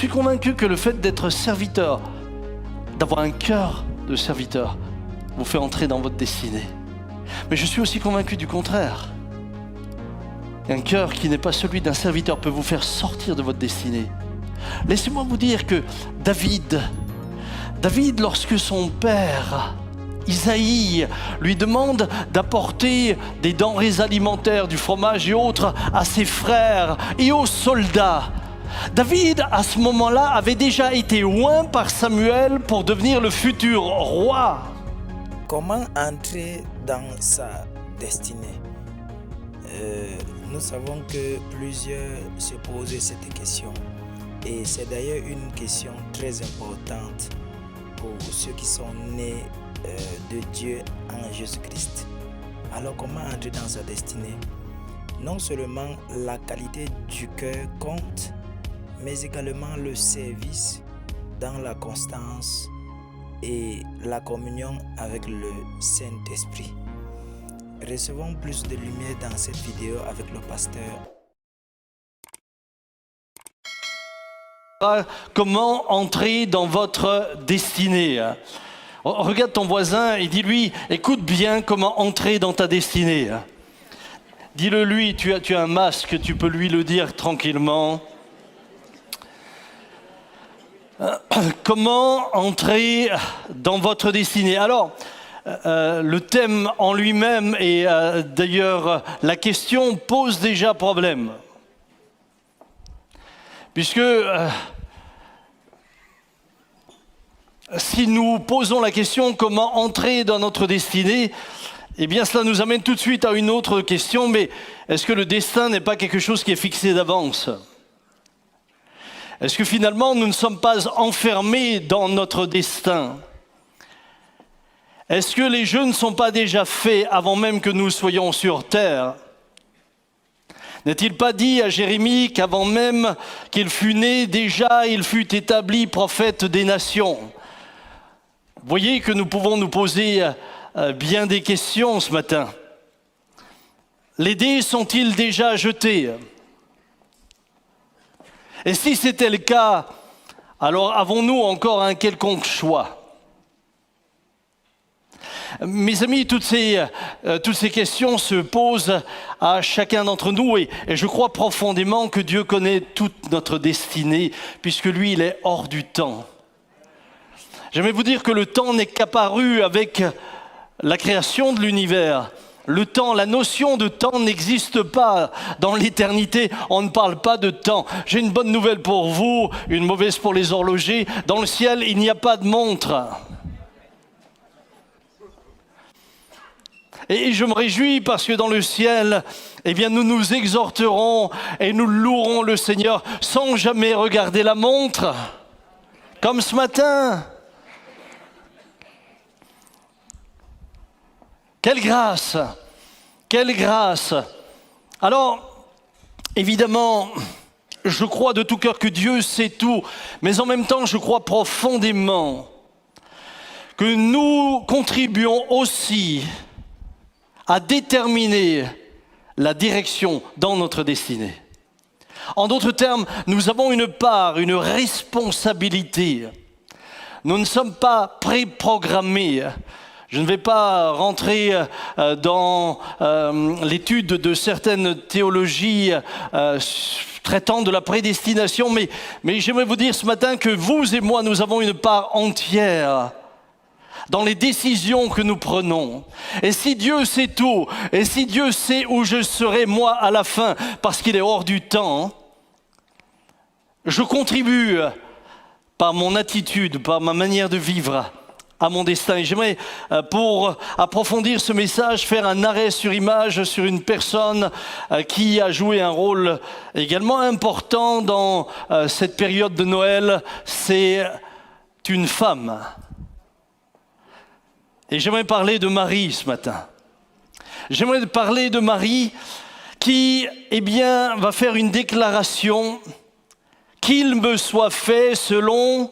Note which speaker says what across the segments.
Speaker 1: suis convaincu que le fait d'être serviteur, d'avoir un cœur de serviteur, vous fait entrer dans votre destinée. Mais je suis aussi convaincu du contraire. Un cœur qui n'est pas celui d'un serviteur peut vous faire sortir de votre destinée. Laissez-moi vous dire que David, lorsque son père, Isaïe, lui demande d'apporter des denrées alimentaires, du fromage et autres à ses frères et aux soldats, David, à ce moment-là, avait déjà été oint par Samuel pour devenir le futur roi.
Speaker 2: Comment entrer dans sa destinée? Nous savons que plusieurs se posent cette question. Et c'est d'ailleurs une question très importante pour ceux qui sont nés de Dieu en Jésus-Christ. Alors comment entrer dans sa destinée? Non seulement la qualité du cœur compte, mais également le service dans la constance et la communion avec le Saint-Esprit. Recevons plus de lumière dans cette vidéo avec le pasteur.
Speaker 1: Comment entrer dans votre destinée? Regarde ton voisin et dis-lui, écoute bien comment entrer dans ta destinée. Dis-le lui, tu as un masque, tu peux lui le dire tranquillement. Comment entrer dans votre destinée? Alors, le thème en lui-même et d'ailleurs la question pose déjà problème. Puisque si nous posons la question comment entrer dans notre destinée, eh bien cela nous amène tout de suite à une autre question, mais est-ce que le destin n'est pas quelque chose qui est fixé d'avance? Est-ce que finalement nous ne sommes pas enfermés dans notre destin? Est-ce que les jeux ne sont pas déjà faits avant même que nous soyons sur terre? N'est-il pas dit à Jérémie qu'avant même qu'il fût né, déjà il fut établi prophète des nations? Vous voyez que nous pouvons nous poser bien des questions ce matin. Les dés sont-ils déjà jetés? Et si c'était le cas, alors avons-nous encore un quelconque choix? Mes amis, toutes ces questions se posent à chacun d'entre nous et je crois profondément que Dieu connaît toute notre destinée puisque lui, il est hors du temps. J'aimerais vous dire que le temps n'est qu'apparu avec la création de l'univers. Le temps, la notion de temps n'existe pas dans l'éternité. On ne parle pas de temps. J'ai une bonne nouvelle pour vous, une mauvaise pour les horlogers. Dans le ciel, il n'y a pas de montre. Et je me réjouis parce que dans le ciel, eh bien, nous nous exhorterons et nous louerons le Seigneur sans jamais regarder la montre. Comme ce matin. Quelle grâce! Quelle grâce! Alors, évidemment, je crois de tout cœur que Dieu sait tout, mais en même temps, je crois profondément que nous contribuons aussi à déterminer la direction dans notre destinée. En d'autres termes, nous avons une part, une responsabilité. Nous ne sommes pas préprogrammés. Je ne vais pas rentrer dans l'étude de certaines théologies traitant de la prédestination, mais j'aimerais vous dire ce matin que vous et moi, nous avons une part entière dans les décisions que nous prenons. Et si Dieu sait tout, et si Dieu sait où je serai moi à la fin, parce qu'il est hors du temps, je contribue par mon attitude, par ma manière de vivre, à mon destin. Et j'aimerais, pour approfondir ce message, faire un arrêt sur image sur une personne qui a joué un rôle également important dans cette période de Noël. C'est une femme. Et j'aimerais parler de Marie ce matin. J'aimerais parler de Marie qui, eh bien, va faire une déclaration. Qu'il me soit fait selon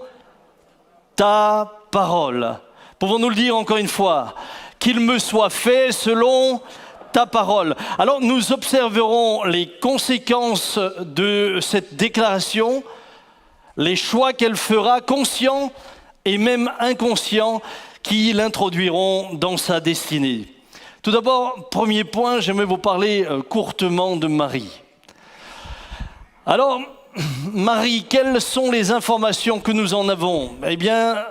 Speaker 1: ta parole. Pouvons-nous le dire encore une fois? Qu'il me soit fait selon ta parole. Alors nous observerons les conséquences de cette déclaration, les choix qu'elle fera, conscients et même inconscients, qui l'introduiront dans sa destinée. Tout d'abord, premier point, j'aimerais vous parler courtement de Marie. Alors, Marie, quelles sont les informations que nous en avons? Eh bien,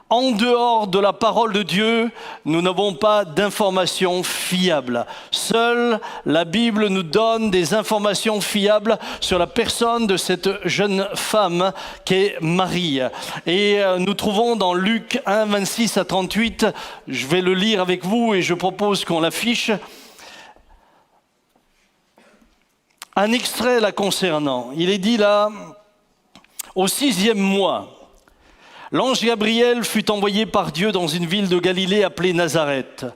Speaker 1: en dehors de la parole de Dieu, nous n'avons pas d'informations fiables. Seule la Bible nous donne des informations fiables sur la personne de cette jeune femme qu'est Marie. Et nous trouvons dans Luc 1, 26 à 38, je vais le lire avec vous et je propose qu'on l'affiche, un extrait la concernant. Il est dit là, au 6e mois, l'ange Gabriel fut envoyé par Dieu dans une ville de Galilée appelée Nazareth,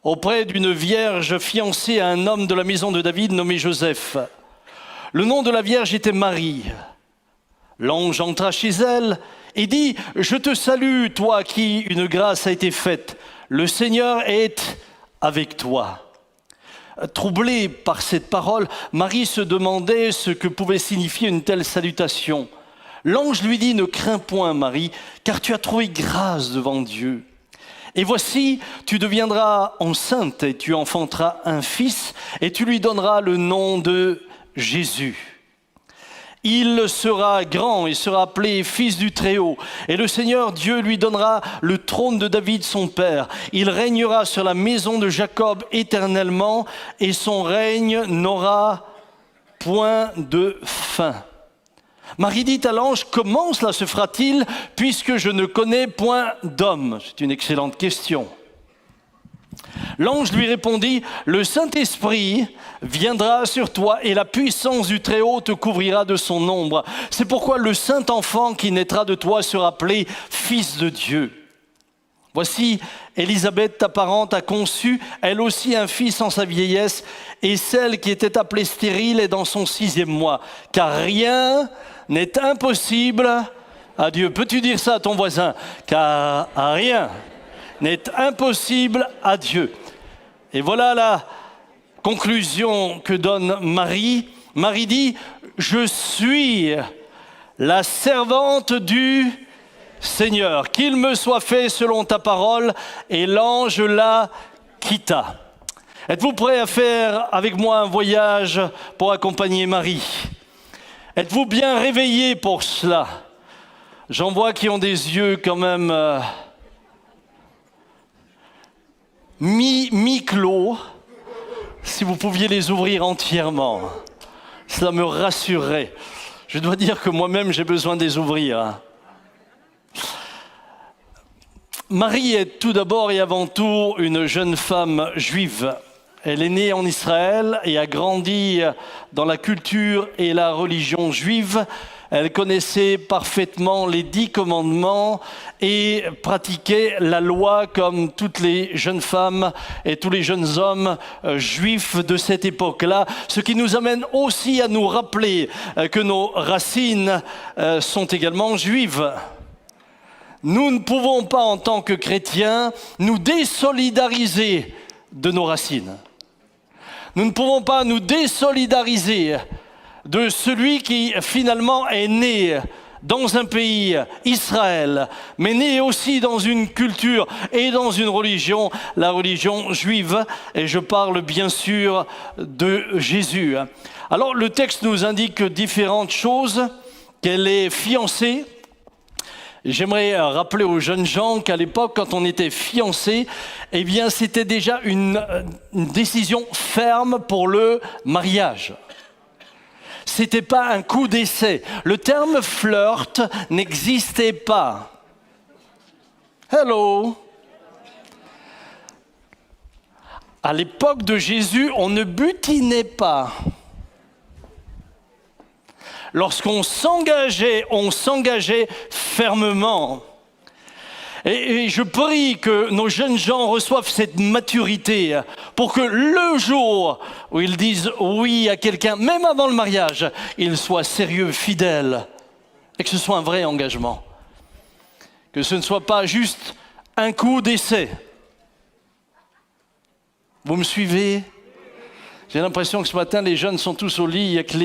Speaker 1: auprès d'une vierge fiancée à un homme de la maison de David nommé Joseph. Le nom de la vierge était Marie. L'ange entra chez elle et dit « Je te salue, toi à qui une grâce a été faite. Le Seigneur est avec toi. » Troublée par cette parole, Marie se demandait ce que pouvait signifier une telle salutation. L'ange lui dit « Ne crains point, Marie, car tu as trouvé grâce devant Dieu. Et voici, tu deviendras enceinte et tu enfanteras un fils et tu lui donneras le nom de Jésus. Il sera grand et sera appelé fils du Très-Haut. Et le Seigneur Dieu lui donnera le trône de David son père. Il régnera sur la maison de Jacob éternellement et son règne n'aura point de fin. » Marie dit à l'ange, « Comment cela se fera-t-il puisque je ne connais point d'homme ?» C'est une excellente question. L'ange lui répondit, « Le Saint-Esprit viendra sur toi et la puissance du Très-Haut te couvrira de son ombre. C'est pourquoi le Saint-Enfant qui naîtra de toi sera appelé Fils de Dieu. Voici, Élisabeth, ta parente, a conçu, elle aussi, un fils en sa vieillesse, et celle qui était appelée stérile est dans son 6e mois. Car rien n'est impossible à Dieu. » Peux-tu dire ça à ton voisin? Car rien n'est impossible à Dieu. Et voilà la conclusion que donne Marie. Marie dit, « Je suis la servante du Seigneur, qu'il me soit fait selon ta parole. » Et l'ange la quitta. Êtes-vous prêts à faire avec moi un voyage pour accompagner Marie? Êtes-vous bien réveillés pour cela? J'en vois qui ont des yeux quand même mi-clos. Si vous pouviez les ouvrir entièrement, cela me rassurerait. Je dois dire que moi-même, j'ai besoin de les ouvrir. Marie est tout d'abord et avant tout une jeune femme juive. Elle est née en Israël et a grandi dans la culture et la religion juive. Elle connaissait parfaitement les 10 commandements et pratiquait la loi comme toutes les jeunes femmes et tous les jeunes hommes juifs de cette époque-là. Ce qui nous amène aussi à nous rappeler que nos racines sont également juives. Nous ne pouvons pas, en tant que chrétiens, nous désolidariser de nos racines. Nous ne pouvons pas nous désolidariser de celui qui finalement est né dans un pays, Israël, mais né aussi dans une culture et dans une religion, la religion juive, et je parle bien sûr de Jésus. Alors le texte nous indique différentes choses, qu'elle est fiancée. J'aimerais rappeler aux jeunes gens qu'à l'époque, quand on était fiancé, eh bien, c'était déjà une décision ferme pour le mariage. C'était pas un coup d'essai. Le terme flirt n'existait pas. Hello. À l'époque de Jésus, on ne butinait pas. Lorsqu'on s'engageait, on s'engageait fermement. Et je prie que nos jeunes gens reçoivent cette maturité pour que le jour où ils disent oui à quelqu'un, même avant le mariage, ils soient sérieux, fidèles, et que ce soit un vrai engagement. Que ce ne soit pas juste un coup d'essai. Vous me suivez? J'ai l'impression que ce matin, les jeunes sont tous au lit, il n'y a que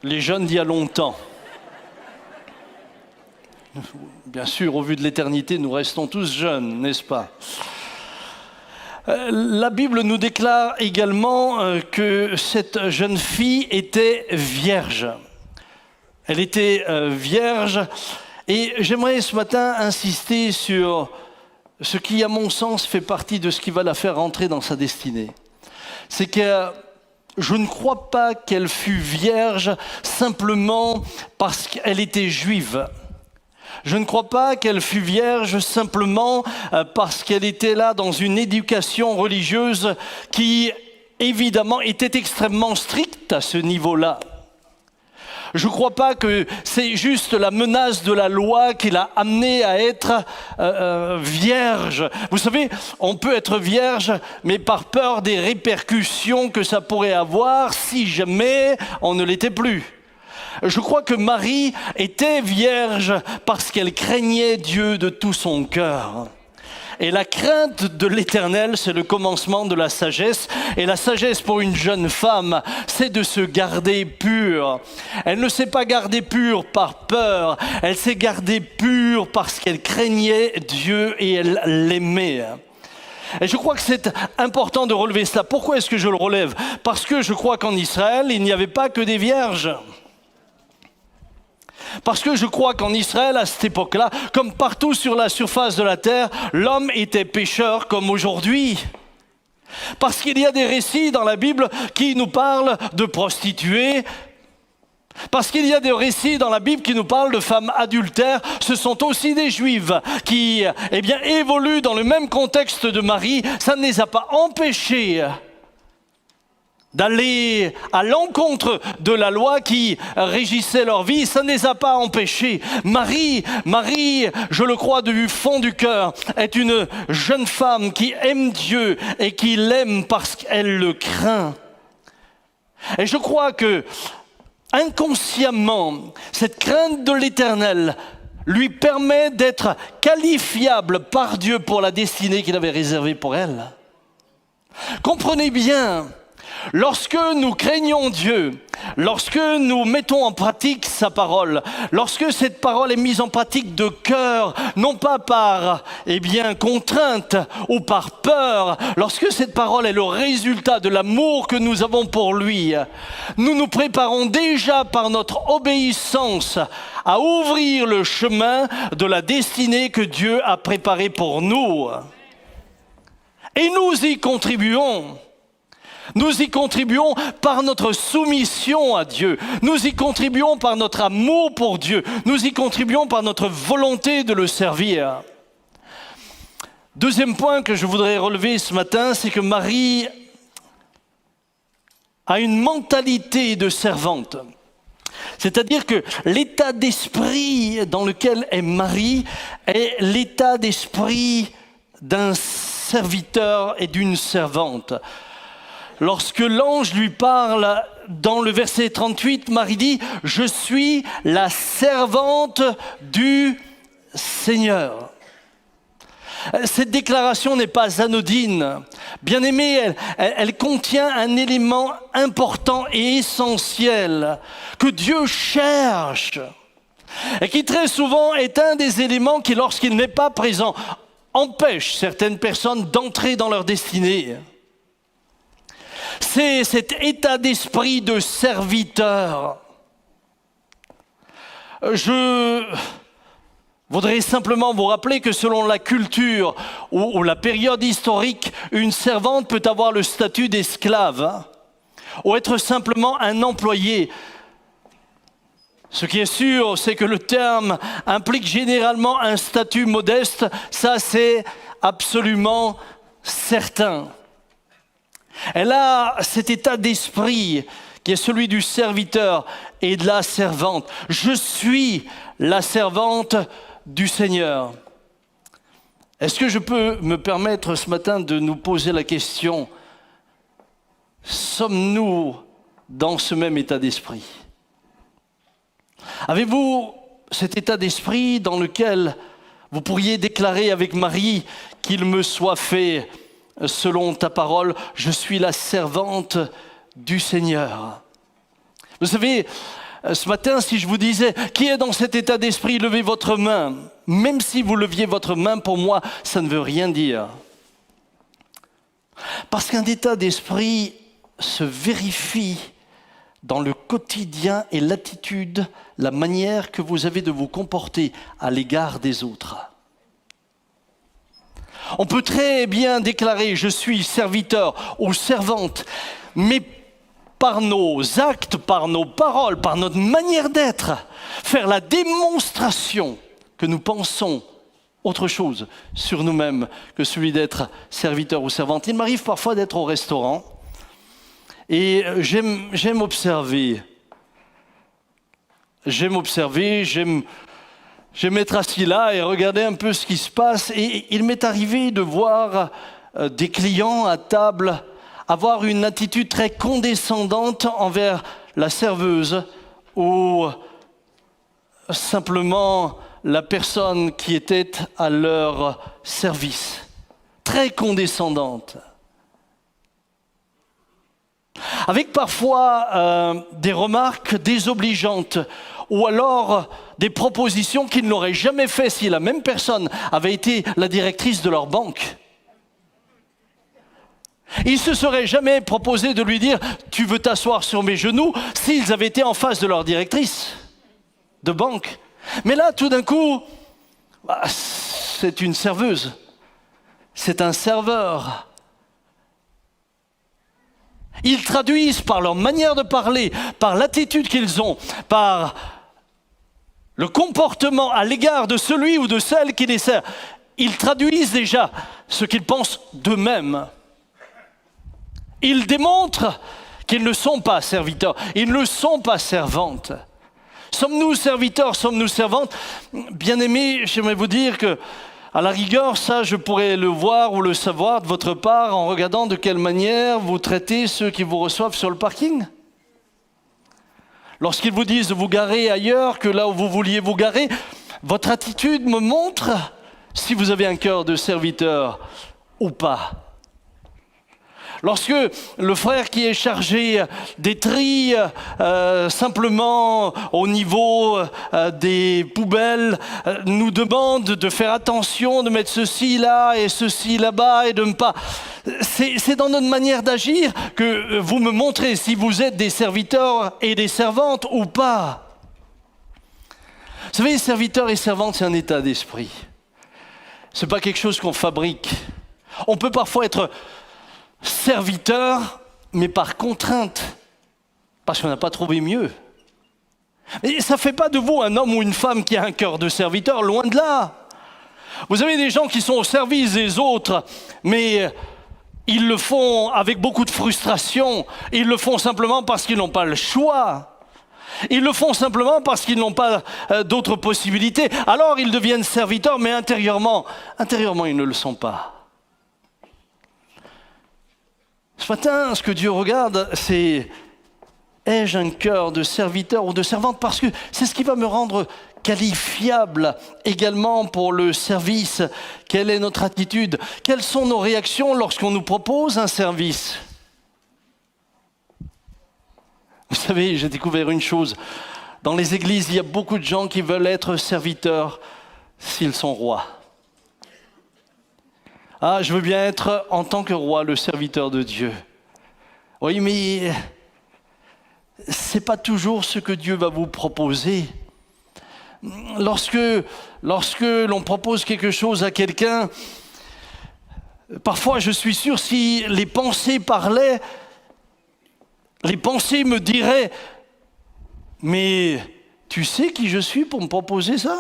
Speaker 1: les jeunes d'il y a longtemps. Bien sûr, au vu de l'éternité, nous restons tous jeunes, n'est-ce pas ? La Bible nous déclare également que cette jeune fille était vierge. Elle était vierge et j'aimerais ce matin insister sur ce qui, à mon sens, fait partie de ce qui va la faire rentrer dans sa destinée. C'est que je ne crois pas qu'elle fût vierge simplement parce qu'elle était juive. Je ne crois pas qu'elle fût vierge simplement parce qu'elle était là dans une éducation religieuse qui, évidemment, était extrêmement stricte à ce niveau-là. Je ne crois pas que c'est juste la menace de la loi qui l'a amenée à être vierge. Vous savez, on peut être vierge, mais par peur des répercussions que ça pourrait avoir si jamais on ne l'était plus. Je crois que Marie était vierge parce qu'elle craignait Dieu de tout son cœur. Et la crainte de l'Éternel, c'est le commencement de la sagesse. Et la sagesse pour une jeune femme, c'est de se garder pure. Elle ne s'est pas gardée pure par peur, elle s'est gardée pure parce qu'elle craignait Dieu et elle l'aimait. Et je crois que c'est important de relever cela. Pourquoi est-ce que je le relève ? Parce que je crois qu'en Israël, il n'y avait pas que des vierges. Parce que je crois qu'en Israël, à cette époque-là, comme partout sur la surface de la terre, l'homme était pécheur comme aujourd'hui. Parce qu'il y a des récits dans la Bible qui nous parlent de prostituées. Parce qu'il y a des récits dans la Bible qui nous parlent de femmes adultères. Ce sont aussi des juives qui, évoluent dans le même contexte de Marie. Ça ne les a pas empêchés d'aller à l'encontre de la loi qui régissait leur vie, ça ne les a pas empêchés. Marie, je le crois du fond du cœur, est une jeune femme qui aime Dieu et qui l'aime parce qu'elle le craint. Et je crois que, inconsciemment, cette crainte de l'Éternel lui permet d'être qualifiable par Dieu pour la destinée qu'il avait réservée pour elle. Comprenez bien, lorsque nous craignons Dieu, lorsque nous mettons en pratique sa parole, lorsque cette parole est mise en pratique de cœur, non pas par contrainte ou par peur, lorsque cette parole est le résultat de l'amour que nous avons pour lui, nous nous préparons déjà par notre obéissance à ouvrir le chemin de la destinée que Dieu a préparée pour nous. Et nous y contribuons. Nous y contribuons par notre soumission à Dieu. Nous y contribuons par notre amour pour Dieu. Nous y contribuons par notre volonté de le servir. Deuxième point que je voudrais relever ce matin, c'est que Marie a une mentalité de servante. C'est-à-dire que l'état d'esprit dans lequel est Marie est l'état d'esprit d'un serviteur et d'une servante. Lorsque l'ange lui parle dans le verset 38, Marie dit « Je suis la servante du Seigneur ». Cette déclaration n'est pas anodine. Bien aimé, elle contient un élément important et essentiel que Dieu cherche et qui très souvent est un des éléments qui, lorsqu'il n'est pas présent, empêche certaines personnes d'entrer dans leur destinée. C'est cet état d'esprit de serviteur. Je voudrais simplement vous rappeler que selon la culture ou la période historique, une servante peut avoir le statut d'esclave ou être simplement un employé. Ce qui est sûr, c'est que le terme implique généralement un statut modeste. Ça, c'est absolument certain. Elle a cet état d'esprit qui est celui du serviteur et de la servante. Je suis la servante du Seigneur. Est-ce que je peux me permettre ce matin de nous poser la question, sommes-nous dans ce même état d'esprit ? Avez-vous cet état d'esprit dans lequel vous pourriez déclarer avec Marie qu'il me soit fait selon ta parole, je suis la servante du Seigneur. Vous savez, Ce matin, si je vous disais, qui est dans cet état d'esprit, levez votre main. Même si vous leviez votre main, pour moi, ça ne veut rien dire. Parce qu'un état d'esprit se vérifie dans le quotidien et l'attitude, la manière que vous avez de vous comporter à l'égard des autres. On peut très bien déclarer « je suis serviteur » ou « servante », mais par nos actes, par nos paroles, par notre manière d'être, faire la démonstration que nous pensons autre chose sur nous-mêmes que celui d'être serviteur ou servante. Il m'arrive parfois d'être au restaurant et j'aime observer. J'aime être assis là et regarder un peu ce qui se passe. Et il m'est arrivé de voir des clients à table avoir une attitude très condescendante envers la serveuse ou simplement la personne qui était à leur service. Très condescendante. Avec parfois des remarques désobligeantes ou alors des propositions qu'ils n'auraient jamais fait si la même personne avait été la directrice de leur banque. Ils ne se seraient jamais proposé de lui dire « tu veux t'asseoir sur mes genoux » s'ils avaient été en face de leur directrice de banque. Mais là, tout d'un coup, c'est une serveuse, c'est un serveur. Ils traduisent par leur manière de parler, par l'attitude qu'ils ont, par le comportement à l'égard de celui ou de celle qui les sert. Ils traduisent déjà ce qu'ils pensent d'eux-mêmes. Ils démontrent qu'ils ne sont pas serviteurs, ils ne sont pas servantes. Sommes-nous serviteurs, sommes-nous servantes? Bien-aimés, j'aimerais vous dire que, à la rigueur, ça, je pourrais le voir ou le savoir de votre part en regardant de quelle manière vous traitez ceux qui vous reçoivent sur le parking. Lorsqu'ils vous disent de vous garer ailleurs que là où vous vouliez vous garer, votre attitude me montre si vous avez un cœur de serviteur ou pas. Lorsque le frère qui est chargé des tris simplement au niveau des poubelles nous demande de faire attention, de mettre ceci là et ceci là-bas et de ne pas... C'est dans notre manière d'agir que vous me montrez si vous êtes des serviteurs et des servantes ou pas. Vous savez, serviteurs et servantes, c'est un état d'esprit. Ce n'est pas quelque chose qu'on fabrique. On peut parfois être serviteur, mais par contrainte, parce qu'on n'a pas trouvé mieux. Et ça ne fait pas de vous un homme ou une femme qui a un cœur de serviteur, loin de là. Vous avez des gens qui sont au service des autres, mais ils le font avec beaucoup de frustration. Ils le font simplement parce qu'ils n'ont pas le choix. Ils le font simplement parce qu'ils n'ont pas d'autres possibilités. Alors ils deviennent serviteurs, mais intérieurement, ils ne le sont pas. Ce matin, ce que Dieu regarde, c'est « ai-je un cœur de serviteur ou de servante ?» Parce que c'est ce qui va me rendre qualifiable également pour le service. Quelle est notre attitude? Quelles sont nos réactions lorsqu'on nous propose un service? Vous savez, j'ai découvert une chose. Dans les églises, il y a beaucoup de gens qui veulent être serviteurs s'ils sont rois. Ah, je veux bien être, en tant que roi, le serviteur de Dieu. Oui, mais ce n'est pas toujours ce que Dieu va vous proposer. Lorsque l'on propose quelque chose à quelqu'un, parfois je suis sûr, si les pensées parlaient, les pensées me diraient « Mais tu sais qui je suis pour me proposer ça ?»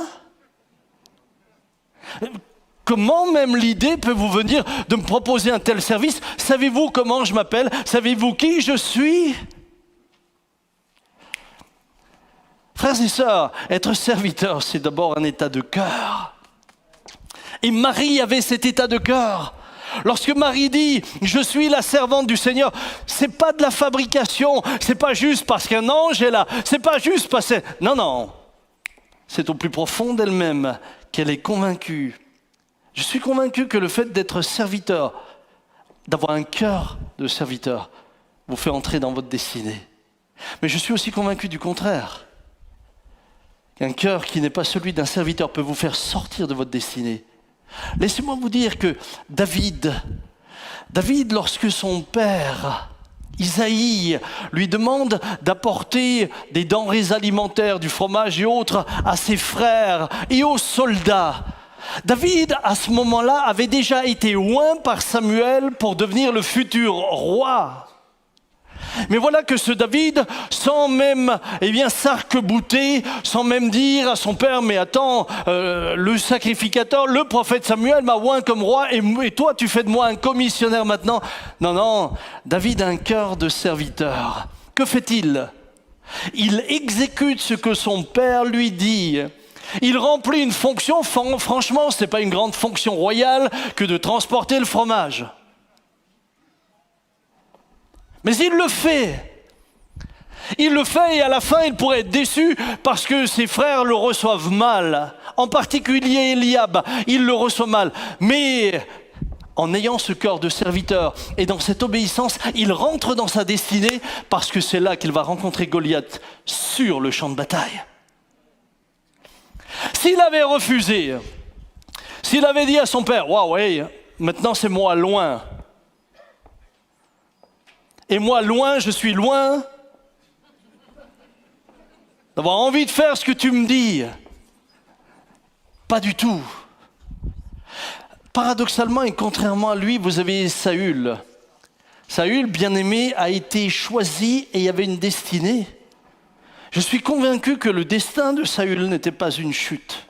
Speaker 1: Comment même l'idée peut vous venir de me proposer un tel service? Savez-vous comment je m'appelle? Savez-vous qui je suis? Frères et sœurs, être serviteur, c'est d'abord un état de cœur. Et Marie avait cet état de cœur. Lorsque Marie dit « Je suis la servante du Seigneur », c'est pas de la fabrication, c'est pas juste parce qu'un ange est là, c'est pas juste parce que... Non. C'est au plus profond d'elle-même qu'elle est convaincue. Je suis convaincu que le fait d'être serviteur, d'avoir un cœur de serviteur, vous fait entrer dans votre destinée. Mais je suis aussi convaincu du contraire. qu'un cœur qui n'est pas celui d'un serviteur peut vous faire sortir de votre destinée. Laissez-moi vous dire que David, lorsque son père, Isaïe, lui demande d'apporter des denrées alimentaires, du fromage et autres à ses frères et aux soldats, David, à ce moment-là, avait déjà été oint par Samuel pour devenir le futur roi. Mais voilà que ce David, sans même s'arc-bouter, sans même dire à son père, mais attends, le sacrificateur, le prophète Samuel m'a oint comme roi et toi tu fais de moi un commissionnaire maintenant. Non, David a un cœur de serviteur. Que fait-il? Il exécute ce que son père lui dit. Il remplit une fonction, franchement, ce n'est pas une grande fonction royale que de transporter le fromage. Mais il le fait. Il le fait et à la fin, il pourrait être déçu parce que ses frères le reçoivent mal. En particulier Eliab, il le reçoit mal. Mais en ayant ce cœur de serviteur et dans cette obéissance, il rentre dans sa destinée parce que c'est là qu'il va rencontrer Goliath sur le champ de bataille. S'il avait refusé, s'il avait dit à son père, « Waouh, hey, maintenant c'est moi loin. Et moi loin, je suis loin d'avoir envie de faire ce que tu me dis. » Pas du tout. Paradoxalement et contrairement à lui, vous avez Saül. Saül, bien-aimé, a été choisi et il y avait une destinée. Je suis convaincu que le destin de Saül n'était pas une chute.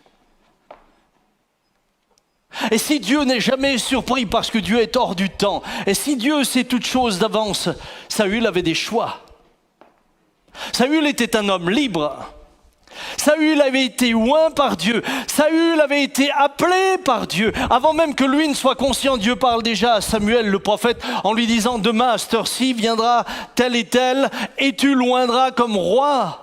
Speaker 1: Et si Dieu n'est jamais surpris parce que Dieu est hors du temps, et si Dieu sait toutes choses d'avance, Saül avait des choix. Saül était un homme libre. Saül avait été oint par Dieu. Saül avait été appelé par Dieu. Avant même que lui ne soit conscient, Dieu parle déjà à Samuel le prophète en lui disant « Demain à cette heure-ci viendra tel et tu l'oindras comme roi ».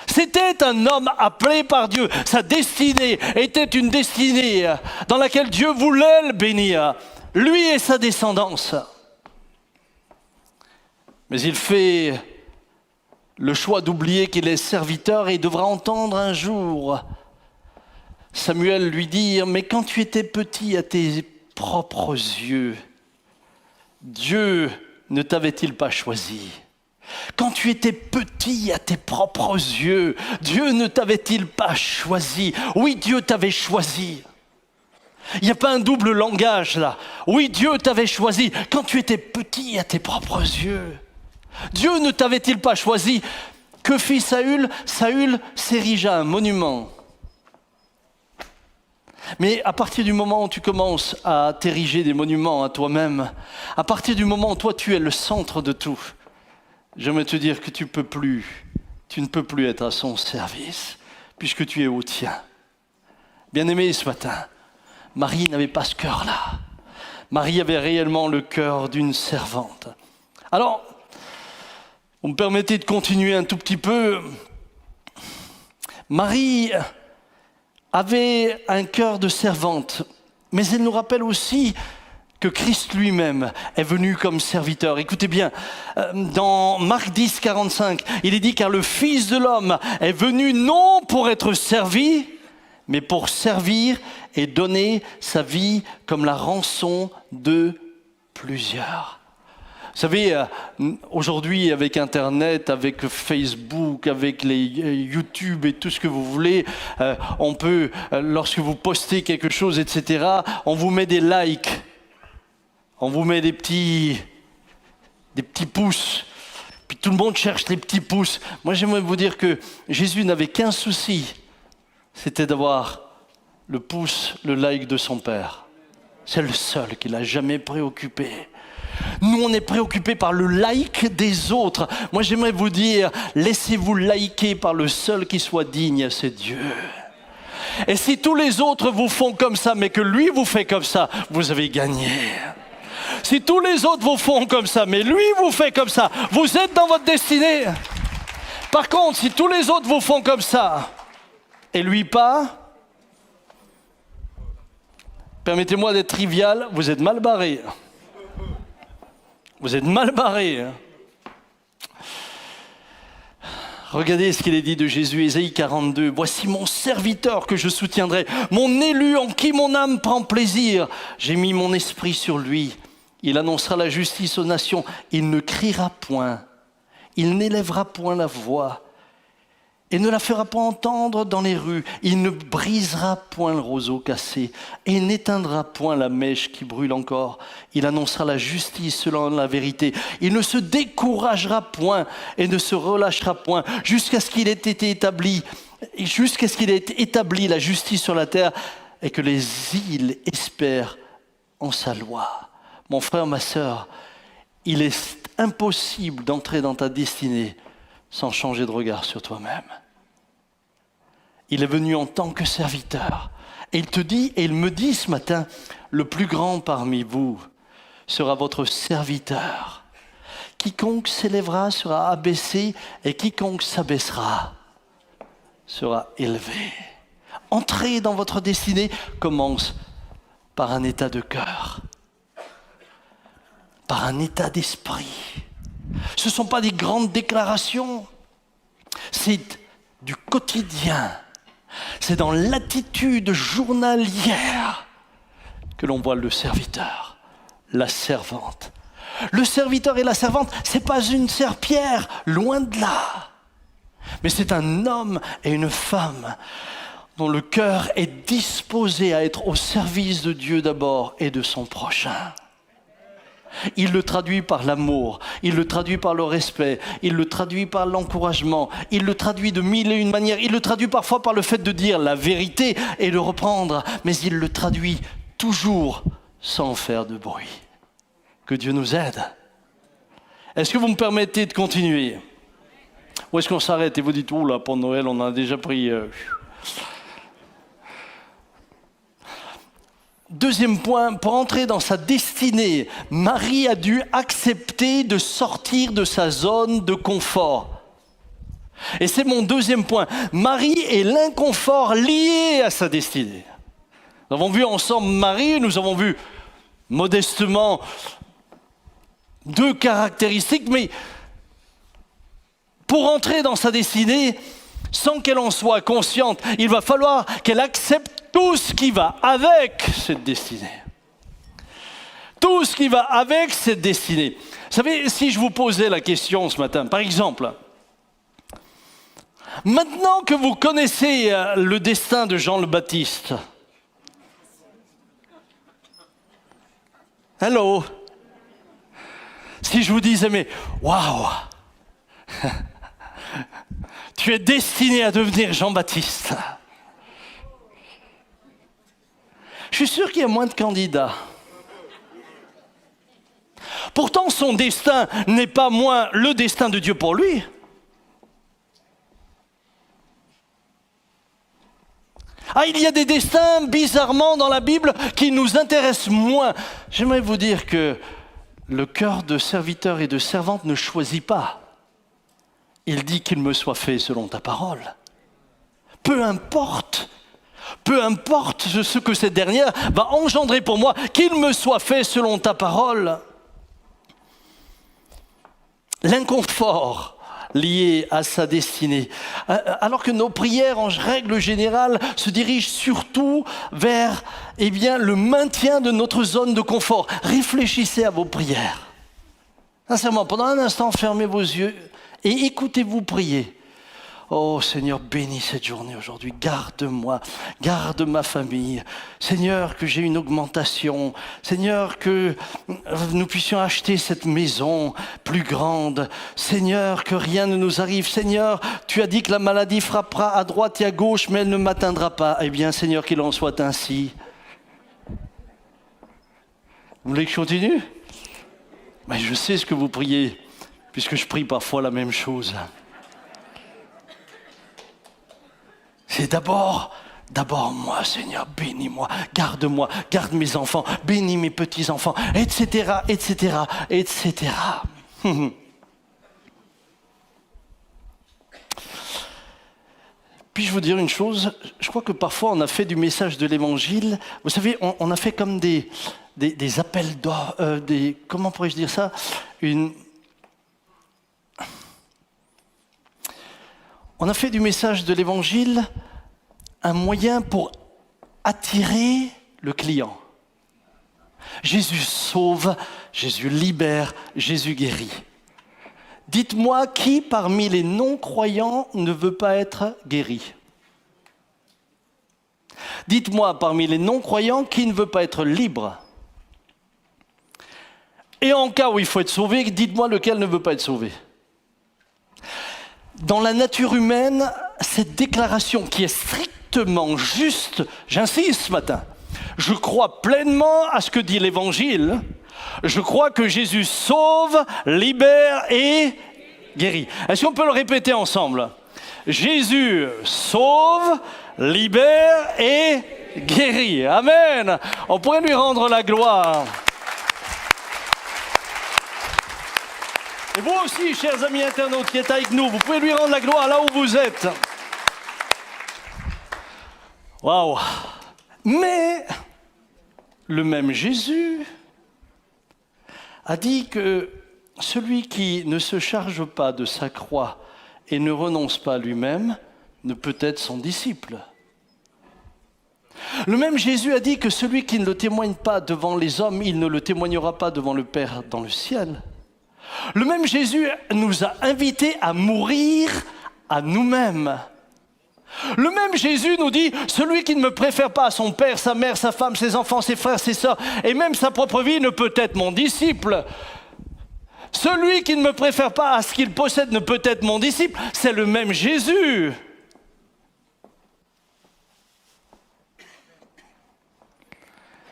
Speaker 1: C'était un homme appelé par Dieu. Sa destinée était une destinée dans laquelle Dieu voulait le bénir, lui et sa descendance. Mais il fait le choix d'oublier qu'il est serviteur et il devra entendre un jour Samuel lui dire « Mais quand tu étais petit à tes propres yeux, Dieu ne t'avait-il pas choisi ? Quand tu étais petit à tes propres yeux, Dieu ne t'avait-il pas choisi ? Oui, Dieu t'avait choisi. Il n'y a pas un double langage là. Oui, Dieu t'avait choisi quand tu étais petit à tes propres yeux. Dieu ne t'avait-il pas choisi ? Que fit Saül ? Saül s'érigea un monument. Mais à partir du moment où tu commences à t'ériger des monuments à toi-même, à partir du moment où toi tu es le centre de tout, j'aimerais te dire que tu ne peux plus être à son service, puisque tu es au tien. Bien-aimé, ce matin, Marie n'avait pas ce cœur-là. Marie avait réellement le cœur d'une servante. Alors, vous me permettez de continuer un tout petit peu. Marie avait un cœur de servante, mais elle nous rappelle aussi que Christ lui-même est venu comme serviteur. Écoutez bien, dans Marc 10, 45, il est dit « Car le Fils de l'homme est venu non pour être servi, mais pour servir et donner sa vie comme la rançon de plusieurs. » Vous savez, aujourd'hui, avec Internet, avec Facebook, avec les YouTube et tout ce que vous voulez, on peut, lorsque vous postez quelque chose, etc., on vous met des likes. On vous met des petits pouces, puis tout le monde cherche les petits pouces. Moi, j'aimerais vous dire que Jésus n'avait qu'un souci, c'était d'avoir le pouce, le like de son Père. C'est le seul qui l'a jamais préoccupé. Nous, on est préoccupés par le like des autres. Moi, j'aimerais vous dire, laissez-vous liker par le seul qui soit digne, c'est Dieu. Et si tous les autres vous font comme ça, mais que lui vous fait comme ça, vous avez gagné. Si tous les autres vous font comme ça, mais lui vous fait comme ça, vous êtes dans votre destinée. Par contre, si tous les autres vous font comme ça, et lui pas, permettez-moi d'être trivial, vous êtes mal barré. Vous êtes mal barré. Regardez ce qu'il est dit de Jésus, Ésaïe 42. « Voici mon serviteur que je soutiendrai, mon élu en qui mon âme prend plaisir. J'ai mis mon esprit sur lui. Il annoncera la justice aux nations. Il ne criera point, il n'élèvera point la voix et ne la fera pas entendre dans les rues. Il ne brisera point le roseau cassé et n'éteindra point la mèche qui brûle encore. Il annoncera la justice selon la vérité. Il ne se découragera point et ne se relâchera point jusqu'à ce qu'il ait été établi, la justice sur la terre et que les îles espèrent en sa loi. » Mon frère, ma sœur, il est impossible d'entrer dans ta destinée sans changer de regard sur toi-même. Il est venu en tant que serviteur. Et il te dit, et il me dit ce matin, le plus grand parmi vous sera votre serviteur. Quiconque s'élèvera sera abaissé et quiconque s'abaissera sera élevé. Entrer dans votre destinée commence par un état de cœur, par un état d'esprit. Ce ne sont pas des grandes déclarations, c'est du quotidien. C'est dans l'attitude journalière que l'on voit le serviteur, la servante. Le serviteur et la servante, ce n'est pas une serpillière, loin de là. Mais c'est un homme et une femme dont le cœur est disposé à être au service de Dieu d'abord et de son prochain. Il le traduit par l'amour, il le traduit par le respect, il le traduit par l'encouragement, il le traduit de mille et une manières, il le traduit parfois par le fait de dire la vérité et de reprendre, mais il le traduit toujours sans faire de bruit. Que Dieu nous aide. Est-ce que vous me permettez de continuer? Ou est-ce qu'on s'arrête et vous dites, oh là, pour Noël, on a déjà pris... Deuxième point, pour entrer dans sa destinée, Marie a dû accepter de sortir de sa zone de confort. Et c'est mon deuxième point. Marie est l'inconfort lié à sa destinée. Nous avons vu ensemble Marie, nous avons vu modestement deux caractéristiques, mais pour entrer dans sa destinée, sans qu'elle en soit consciente, il va falloir qu'elle accepte tout ce qui va avec cette destinée. Tout ce qui va avec cette destinée. Vous savez, si je vous posais la question ce matin, par exemple, maintenant que vous connaissez le destin de Jean le Baptiste, hello, si je vous disais, mais waouh, tu es destiné à devenir Jean-Baptiste. Je suis sûr qu'il y a moins de candidats. Pourtant, son destin n'est pas moins le destin de Dieu pour lui. Ah, il y a des destins, bizarrement, dans la Bible, qui nous intéressent moins. J'aimerais vous dire que le cœur de serviteur et de servante ne choisit pas. Il dit qu'il me soit fait selon ta parole. Peu importe ce que cette dernière va engendrer pour moi, qu'il me soit fait selon ta parole. L'inconfort lié à sa destinée. Alors que nos prières, en règle générale, se dirigent surtout vers le maintien de notre zone de confort. Réfléchissez à vos prières. Sincèrement, pendant un instant, fermez vos yeux et écoutez-vous prier. Oh Seigneur, bénis cette journée aujourd'hui, garde-moi, garde ma famille. Seigneur, que j'ai une augmentation. Seigneur, que nous puissions acheter cette maison plus grande. Seigneur, que rien ne nous arrive. Seigneur, tu as dit que la maladie frappera à droite et à gauche, mais elle ne m'atteindra pas. Eh bien, Seigneur, qu'il en soit ainsi. Vous voulez que je continue? Mais je sais ce que vous priez, puisque je prie parfois la même chose. C'est d'abord moi, Seigneur, bénis-moi, garde-moi, garde mes enfants, bénis mes petits-enfants, etc., etc., etc. Puis-je vous dire une chose? Je crois que parfois on a fait du message de l'évangile, vous savez, on a fait comme des appels d'offres, comment pourrais-je dire ça? On a fait du message de l'Évangile un moyen pour attirer le client. Jésus sauve, Jésus libère, Jésus guérit. Dites-moi qui parmi les non-croyants ne veut pas être guéri? Dites-moi parmi les non-croyants qui ne veut pas être libre? Et en cas où il faut être sauvé, dites-moi lequel ne veut pas être sauvé. Dans la nature humaine, cette déclaration qui est strictement juste, j'insiste ce matin, je crois pleinement à ce que dit l'Évangile. Je crois que Jésus sauve, libère et guérit. Est-ce qu'on peut le répéter ensemble? Jésus sauve, libère et guérit. Amen. On pourrait lui rendre la gloire. Et vous aussi, chers amis internautes qui êtes avec nous, vous pouvez lui rendre la gloire là où vous êtes. Waouh! Mais le même Jésus a dit que celui qui ne se charge pas de sa croix et ne renonce pas à lui-même ne peut être son disciple. Le même Jésus a dit que celui qui ne le témoigne pas devant les hommes, il ne le témoignera pas devant le Père dans le ciel. Le même Jésus nous a invités à mourir à nous-mêmes. Le même Jésus nous dit, celui qui ne me préfère pas à son père, sa mère, sa femme, ses enfants, ses frères, ses sœurs, et même sa propre vie ne peut être mon disciple. Celui qui ne me préfère pas à ce qu'il possède ne peut être mon disciple. C'est le même Jésus.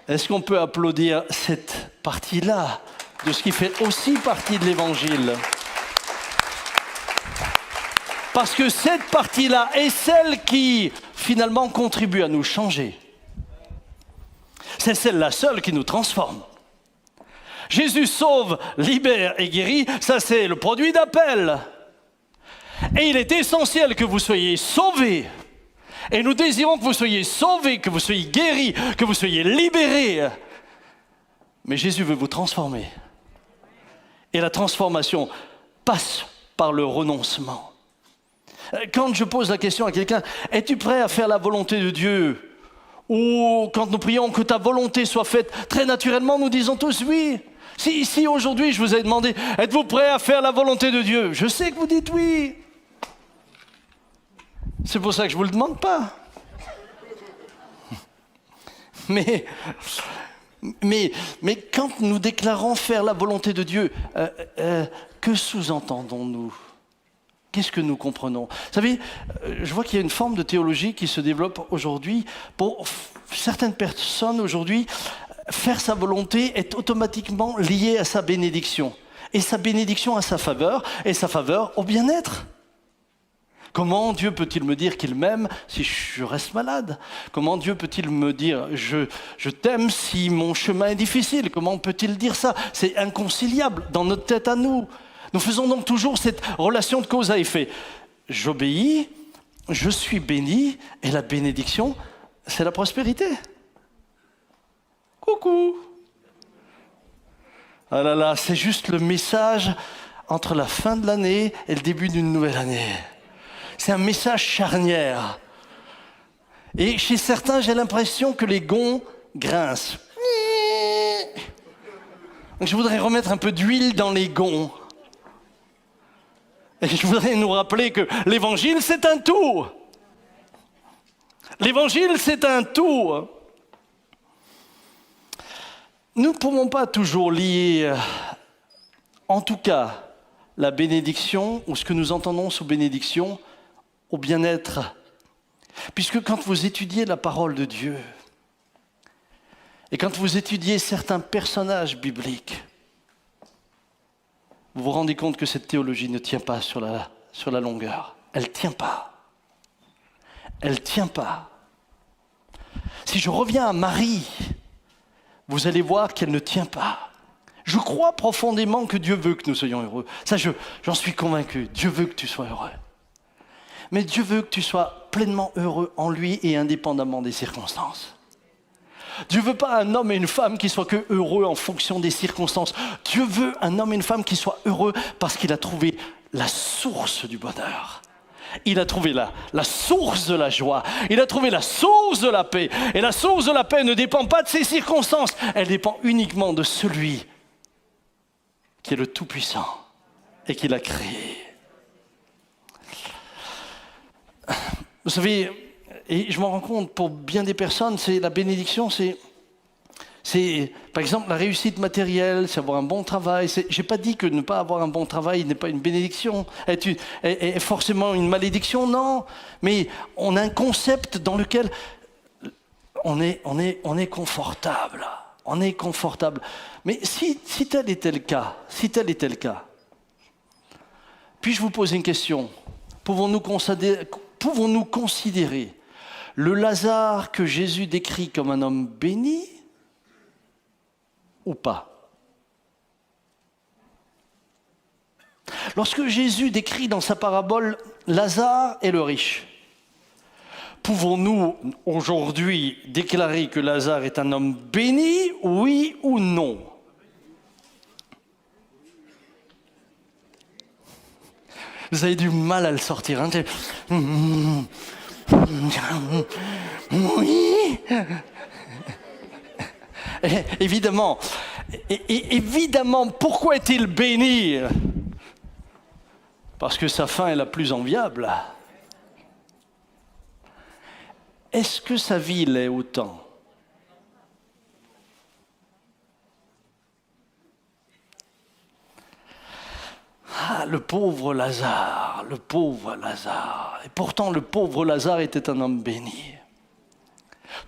Speaker 1: Est-ce qu'on peut applaudir cette partie-là de ce qui fait aussi partie de l'Évangile? Parce que cette partie-là est celle qui, finalement, contribue à nous changer. C'est celle-là seule qui nous transforme. Jésus sauve, libère et guérit, ça c'est le produit d'appel. Et il est essentiel que vous soyez sauvés. Et nous désirons que vous soyez sauvés, que vous soyez guéris, que vous soyez libérés. Mais Jésus veut vous transformer. Et la transformation passe par le renoncement. Quand je pose la question à quelqu'un, es-tu prêt à faire la volonté de Dieu? Ou quand nous prions que ta volonté soit faite, très naturellement nous disons tous oui. Si aujourd'hui je vous ai demandé, êtes-vous prêt à faire la volonté de Dieu? Je sais que vous dites oui. C'est pour ça que je ne vous le demande pas. Mais quand nous déclarons faire la volonté de Dieu, que sous-entendons-nous? Qu'est-ce que nous comprenons? Vous savez, je vois qu'il y a une forme de théologie qui se développe aujourd'hui. Pour certaines personnes aujourd'hui, faire sa volonté est automatiquement lié à sa bénédiction. Et sa bénédiction à sa faveur, et sa faveur au bien-être. Comment Dieu peut-il me dire qu'il m'aime si je reste malade? Comment Dieu peut-il me dire je t'aime si mon chemin est difficile? Comment peut-il dire ça? C'est inconciliable dans notre tête à nous. Nous faisons donc toujours cette relation de cause à effet. J'obéis, je suis béni, et la bénédiction, c'est la prospérité. Coucou! Ah là là, c'est juste le message entre la fin de l'année et le début d'une nouvelle année. C'est un message charnière. Et chez certains, j'ai l'impression que les gonds grincent. Donc je voudrais remettre un peu d'huile dans les gonds. Et je voudrais nous rappeler que l'Évangile, c'est un tout. L'Évangile, c'est un tout. Nous ne pouvons pas toujours lier, en tout cas, la bénédiction, ou ce que nous entendons sous bénédiction, au bien-être. Puisque quand vous étudiez la parole de Dieu, et quand vous étudiez certains personnages bibliques, vous vous rendez compte que cette théologie ne tient pas sur la longueur. Elle ne tient pas. Elle ne tient pas. Si je reviens à Marie, vous allez voir qu'elle ne tient pas. Je crois profondément que Dieu veut que nous soyons heureux. Ça, j'en suis convaincu. Dieu veut que tu sois heureux. Mais Dieu veut que tu sois pleinement heureux en lui et indépendamment des circonstances. Dieu ne veut pas un homme et une femme qui soient que heureux en fonction des circonstances. Dieu veut un homme et une femme qui soient heureux parce qu'il a trouvé la source du bonheur. Il a trouvé la source de la joie. Il a trouvé la source de la paix. Et la source de la paix ne dépend pas de ses circonstances. Elle dépend uniquement de celui qui est le Tout-Puissant et qui l'a créé. Vous savez, et je m'en rends compte, pour bien des personnes, c'est la bénédiction, c'est par exemple la réussite matérielle, c'est avoir un bon travail. Je n'ai pas dit que ne pas avoir un bon travail n'est pas une bénédiction, est forcément une malédiction, non. Mais on a un concept dans lequel on est confortable. On est confortable. Mais si tel était le cas, puis-je vous poser une question? Pouvons-nous considérer le Lazare que Jésus décrit comme un homme béni ou pas? Lorsque Jésus décrit dans sa parabole Lazare et le riche, pouvons-nous aujourd'hui déclarer que Lazare est un homme béni, oui ou non? Vous avez du mal à le sortir, hein? Oui. Évidemment, pourquoi est-il béni? Parce que sa fin est la plus enviable. Est-ce que sa vie l'est autant? Ah, le pauvre Lazare. Et pourtant, le pauvre Lazare était un homme béni.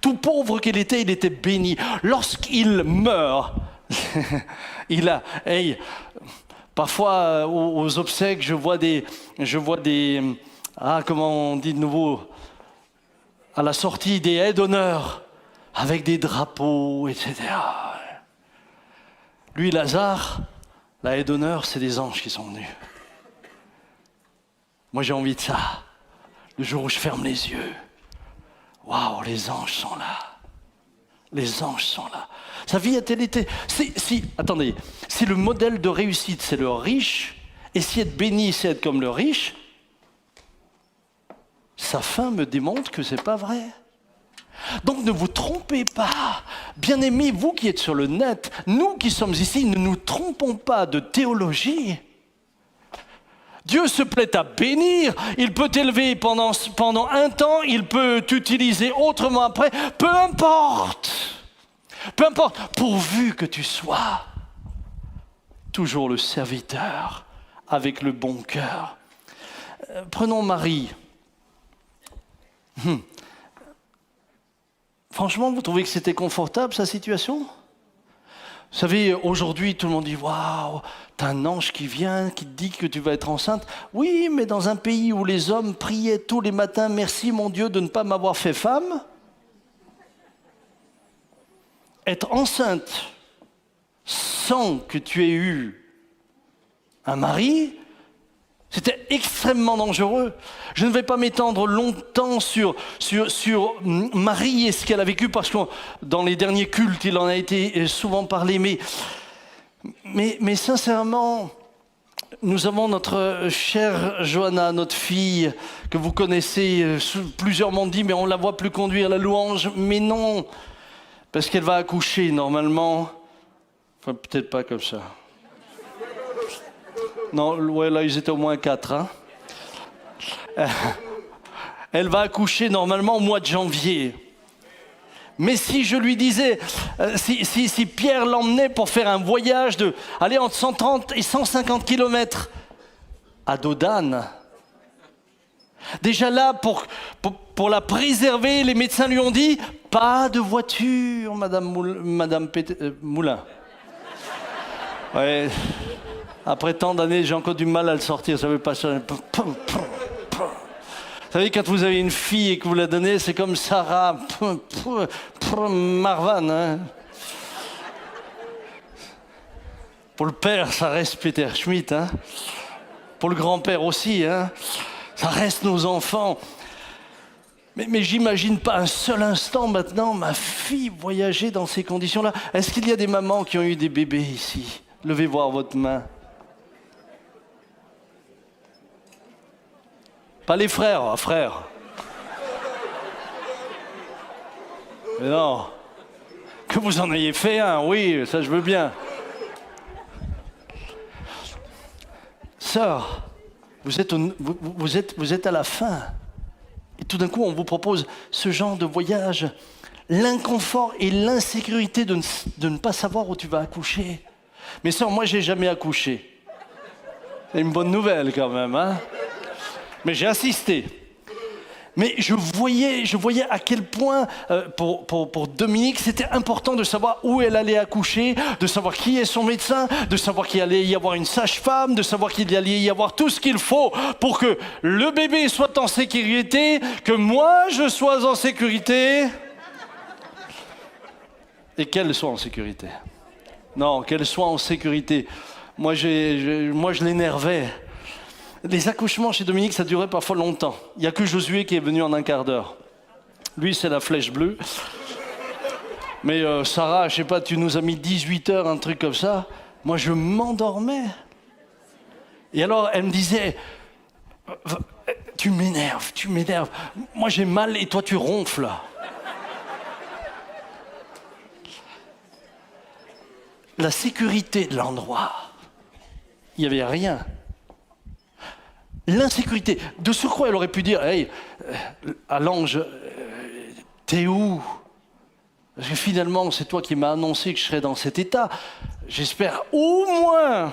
Speaker 1: Tout pauvre qu'il était, il était béni. Lorsqu'il meurt, parfois aux obsèques, je vois des, comment on dit de nouveau, à la sortie des haies d'honneur, avec des drapeaux, etc. Lui, Lazare, la haie d'honneur, c'est des anges qui sont venus. Moi, j'ai envie de ça. Le jour où je ferme les yeux, waouh, les anges sont là. Les anges sont là. Sa vie a-t-elle été... Attendez, si le modèle de réussite, c'est le riche, et si être béni, c'est être comme le riche, sa fin me démontre que c'est pas vrai. Donc ne vous trompez pas. Bien-aimés, vous qui êtes sur le net, nous qui sommes ici, ne nous trompons pas de théologie. Dieu se plaît à bénir, il peut t'élever pendant un temps, il peut t'utiliser autrement après, peu importe, pourvu que tu sois toujours le serviteur avec le bon cœur. Prenons Marie. Franchement, vous trouvez que c'était confortable sa situation ? Vous savez, aujourd'hui, tout le monde dit « Waouh, t'as un ange qui vient, qui te dit que tu vas être enceinte. » Oui, mais dans un pays où les hommes priaient tous les matins « Merci mon Dieu de ne pas m'avoir fait femme », être enceinte sans que tu aies eu un mari, c'était extrêmement dangereux. Je ne vais pas m'étendre longtemps sur Marie et ce qu'elle a vécu, parce que dans les derniers cultes, il en a été souvent parlé. Mais sincèrement, nous avons notre chère Johanna, notre fille, que vous connaissez. Plusieurs m'ont dit, mais on ne la voit plus conduire la louange. Mais non, parce qu'elle va accoucher normalement. Enfin, peut-être pas comme ça. Non, ouais, là, ils étaient au moins 4. Hein. Elle va accoucher normalement au mois de janvier. Mais si je lui disais, si Pierre l'emmenait pour faire un voyage aller entre 130 et 150 km à Dodane, déjà là, pour la préserver, les médecins lui ont dit, pas de voiture, Madame Moulin. Ouais. Après tant d'années, j'ai encore du mal à le sortir, ça veut pas ça. Vous savez, quand vous avez une fille et que vous la donnez, c'est comme Sarah Marvan. Hein. Pour le père, ça reste Peter Schmidt. Hein. Pour le grand-père aussi. Hein. Ça reste nos enfants. Mais j'imagine pas un seul instant maintenant ma fille voyager dans ces conditions-là. Est-ce qu'il y a des mamans qui ont eu des bébés ici ? Levez voir votre main. Pas les frères, frères. Mais non. Que vous en ayez fait un, oui, ça je veux bien. Sœur, vous êtes à la fin. Et tout d'un coup, on vous propose ce genre de voyage. L'inconfort et l'insécurité de ne pas savoir où tu vas accoucher. Mais sœur, moi, j'ai jamais accouché. C'est une bonne nouvelle quand même, hein? Mais j'ai assisté. Mais je voyais à quel point, pour Dominique, c'était important de savoir où elle allait accoucher, de savoir qui est son médecin, de savoir qu'il allait y avoir une sage-femme, de savoir qu'il allait y avoir tout ce qu'il faut pour que le bébé soit en sécurité, que moi je sois en sécurité, et qu'elle soit en sécurité. Non, qu'elle soit en sécurité. Moi, je l'énervais. Les accouchements chez Dominique, ça durait parfois longtemps. Il n'y a que Josué qui est venu en un quart d'heure. Lui, c'est la flèche bleue. Mais Sarah, je sais pas, tu nous as mis 18 heures, un truc comme ça. Moi, je m'endormais. Et alors, elle me disait, tu m'énerves. Moi, j'ai mal et toi, tu ronfles. La sécurité de l'endroit, il n'y avait rien. L'insécurité. De surcroît, elle aurait pu dire, hey, à l'ange, t'es où? Parce que finalement, c'est toi qui m'as annoncé que je serais dans cet état. J'espère au moins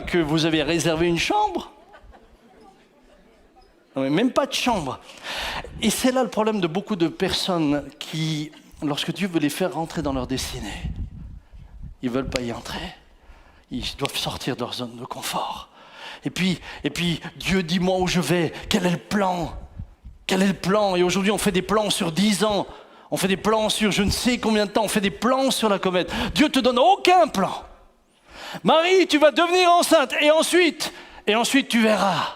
Speaker 1: que vous avez réservé une chambre. Non, mais même pas de chambre. Et c'est là le problème de beaucoup de personnes qui, lorsque Dieu veut les faire rentrer dans leur destinée, ils ne veulent pas y entrer. Ils doivent sortir de leur zone de confort. Et puis, Dieu, dis-moi où je vais. Quel est le plan? Et aujourd'hui, on fait des plans sur 10 ans. On fait des plans sur je ne sais combien de temps. On fait des plans sur la comète. Dieu ne te donne aucun plan. Marie, tu vas devenir enceinte. Et ensuite, tu verras.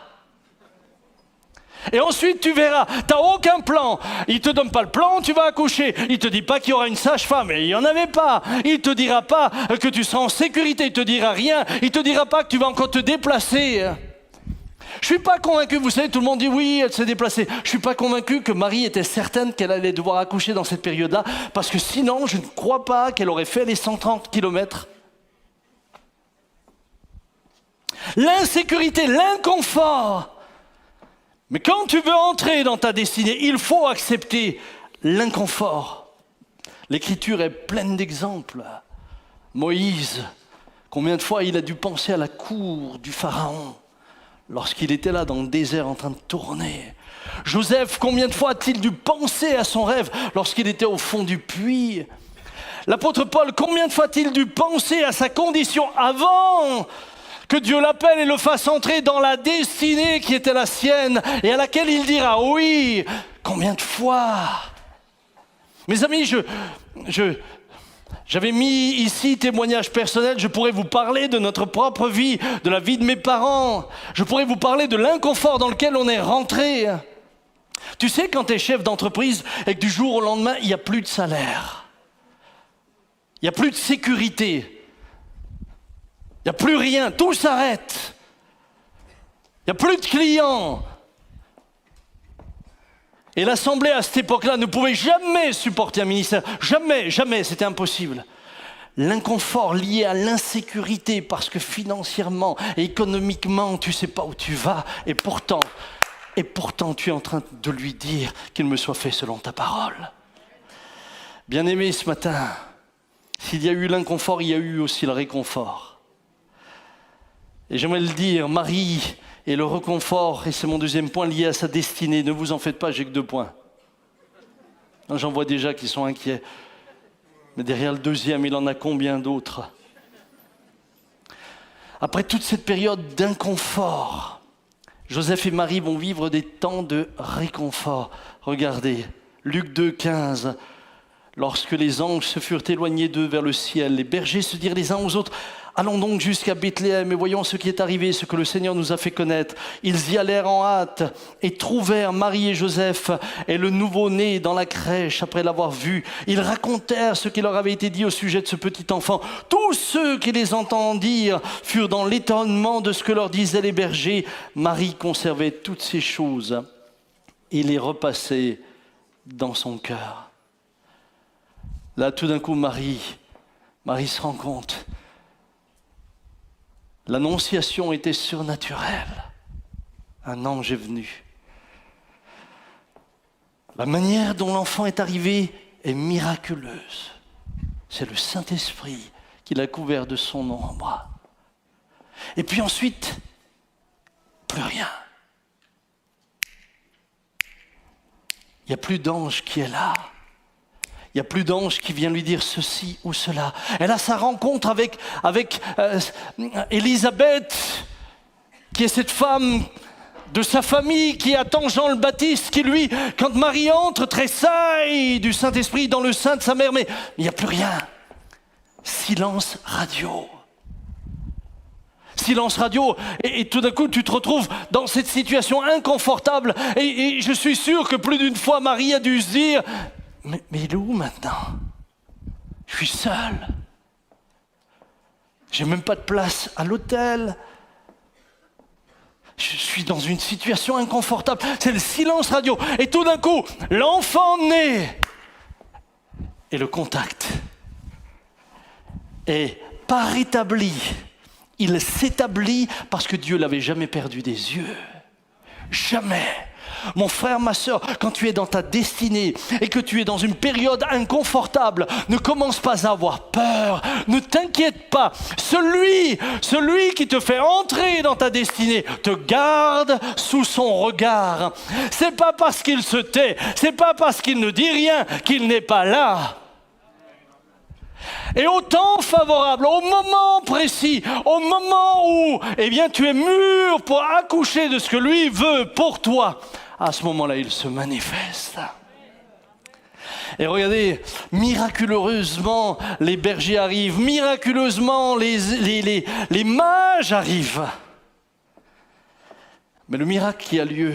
Speaker 1: Et ensuite, tu verras. Tu n'as aucun plan. Il ne te donne pas le plan, tu vas accoucher. Il ne te dit pas qu'il y aura une sage-femme. Et il n'y en avait pas. Il ne te dira pas que tu seras en sécurité. Il ne te dira rien. Il ne te dira pas que tu vas encore te déplacer. Je ne suis pas convaincu. Vous savez, tout le monde dit oui, elle s'est déplacée. Je ne suis pas convaincu que Marie était certaine qu'elle allait devoir accoucher dans cette période-là. Parce que sinon, je ne crois pas qu'elle aurait fait les 130 kilomètres. L'insécurité, l'inconfort. Mais quand tu veux entrer dans ta destinée, il faut accepter l'inconfort. L'Écriture est pleine d'exemples. Moïse, combien de fois il a dû penser à la cour du Pharaon lorsqu'il était là dans le désert en train de tourner. Joseph, combien de fois a-t-il dû penser à son rêve lorsqu'il était au fond du puits? L'apôtre Paul, combien de fois a-t-il dû penser à sa condition avant que Dieu l'appelle et le fasse entrer dans la destinée qui était la sienne et à laquelle il dira oui. Combien de fois? Mes amis, j'avais mis ici témoignage personnel. Je pourrais vous parler de notre propre vie, de la vie de mes parents. Je pourrais vous parler de l'inconfort dans lequel on est rentré. Tu sais, quand tu es chef d'entreprise et que du jour au lendemain, il n'y a plus de salaire, il n'y a plus de sécurité, il n'y a plus rien, tout s'arrête. Il n'y a plus de clients. Et l'Assemblée, à cette époque-là, ne pouvait jamais supporter un ministère. Jamais, c'était impossible. L'inconfort lié à l'insécurité, parce que financièrement, économiquement, tu ne sais pas où tu vas. Et pourtant, tu es en train de lui dire qu'il me soit fait selon ta parole. Bien-aimé, ce matin, s'il y a eu l'inconfort, il y a eu aussi le réconfort. Et j'aimerais le dire, Marie et le réconfort, et c'est mon deuxième point lié à sa destinée. Ne vous en faites pas, j'ai que 2 points. J'en vois déjà qui sont inquiets. Mais derrière le deuxième, il en a combien d'autres? Après toute cette période d'inconfort, Joseph et Marie vont vivre des temps de réconfort. Regardez, Luc 2, 15. Lorsque les anges se furent éloignés d'eux vers le ciel, les bergers se dirent les uns aux autres, allons donc jusqu'à Bethléem et voyons ce qui est arrivé, ce que le Seigneur nous a fait connaître. Ils y allèrent en hâte et trouvèrent Marie et Joseph et le nouveau-né dans la crèche après l'avoir vu. Ils racontèrent ce qui leur avait été dit au sujet de ce petit enfant. Tous ceux qui les entendirent furent dans l'étonnement de ce que leur disaient les bergers. Marie conservait toutes ces choses et les repassait dans son cœur. Là, tout d'un coup, Marie se rend compte. L'annonciation était surnaturelle. Un ange est venu. La manière dont l'enfant est arrivé est miraculeuse. C'est le Saint-Esprit qui l'a couvert de son ombre. Et puis ensuite, plus rien. Il n'y a plus d'ange qui est là. Il n'y a plus d'ange qui vient lui dire ceci ou cela. Elle a sa rencontre avec Élisabeth, qui est cette femme de sa famille qui attend Jean le Baptiste, qui lui, quand Marie entre, tressaille du Saint-Esprit dans le sein de sa mère. Mais il n'y a plus rien. Silence radio. Silence radio, et tout d'un coup tu te retrouves dans cette situation inconfortable, et je suis sûr que plus d'une fois Marie a dû se dire mais il est où maintenant? Je suis seul, j'ai même pas de place à l'hôtel, je suis dans une situation inconfortable, c'est le silence radio, et tout d'un coup l'enfant naît, et le contact est pas rétabli. Il s'établit parce que Dieu ne l'avait jamais perdu des yeux. Jamais. Mon frère, ma sœur, quand tu es dans ta destinée et que tu es dans une période inconfortable, ne commence pas à avoir peur. Ne t'inquiète pas. Celui qui te fait entrer dans ta destinée te garde sous son regard. C'est pas parce qu'il se tait, c'est pas parce qu'il ne dit rien qu'il n'est pas là. Et au temps favorable, au moment précis, au moment où tu es mûr pour accoucher de ce que lui veut pour toi, à ce moment-là, il se manifeste. Et regardez, miraculeusement, les bergers arrivent, miraculeusement, les mages arrivent. Mais le miracle qui a lieu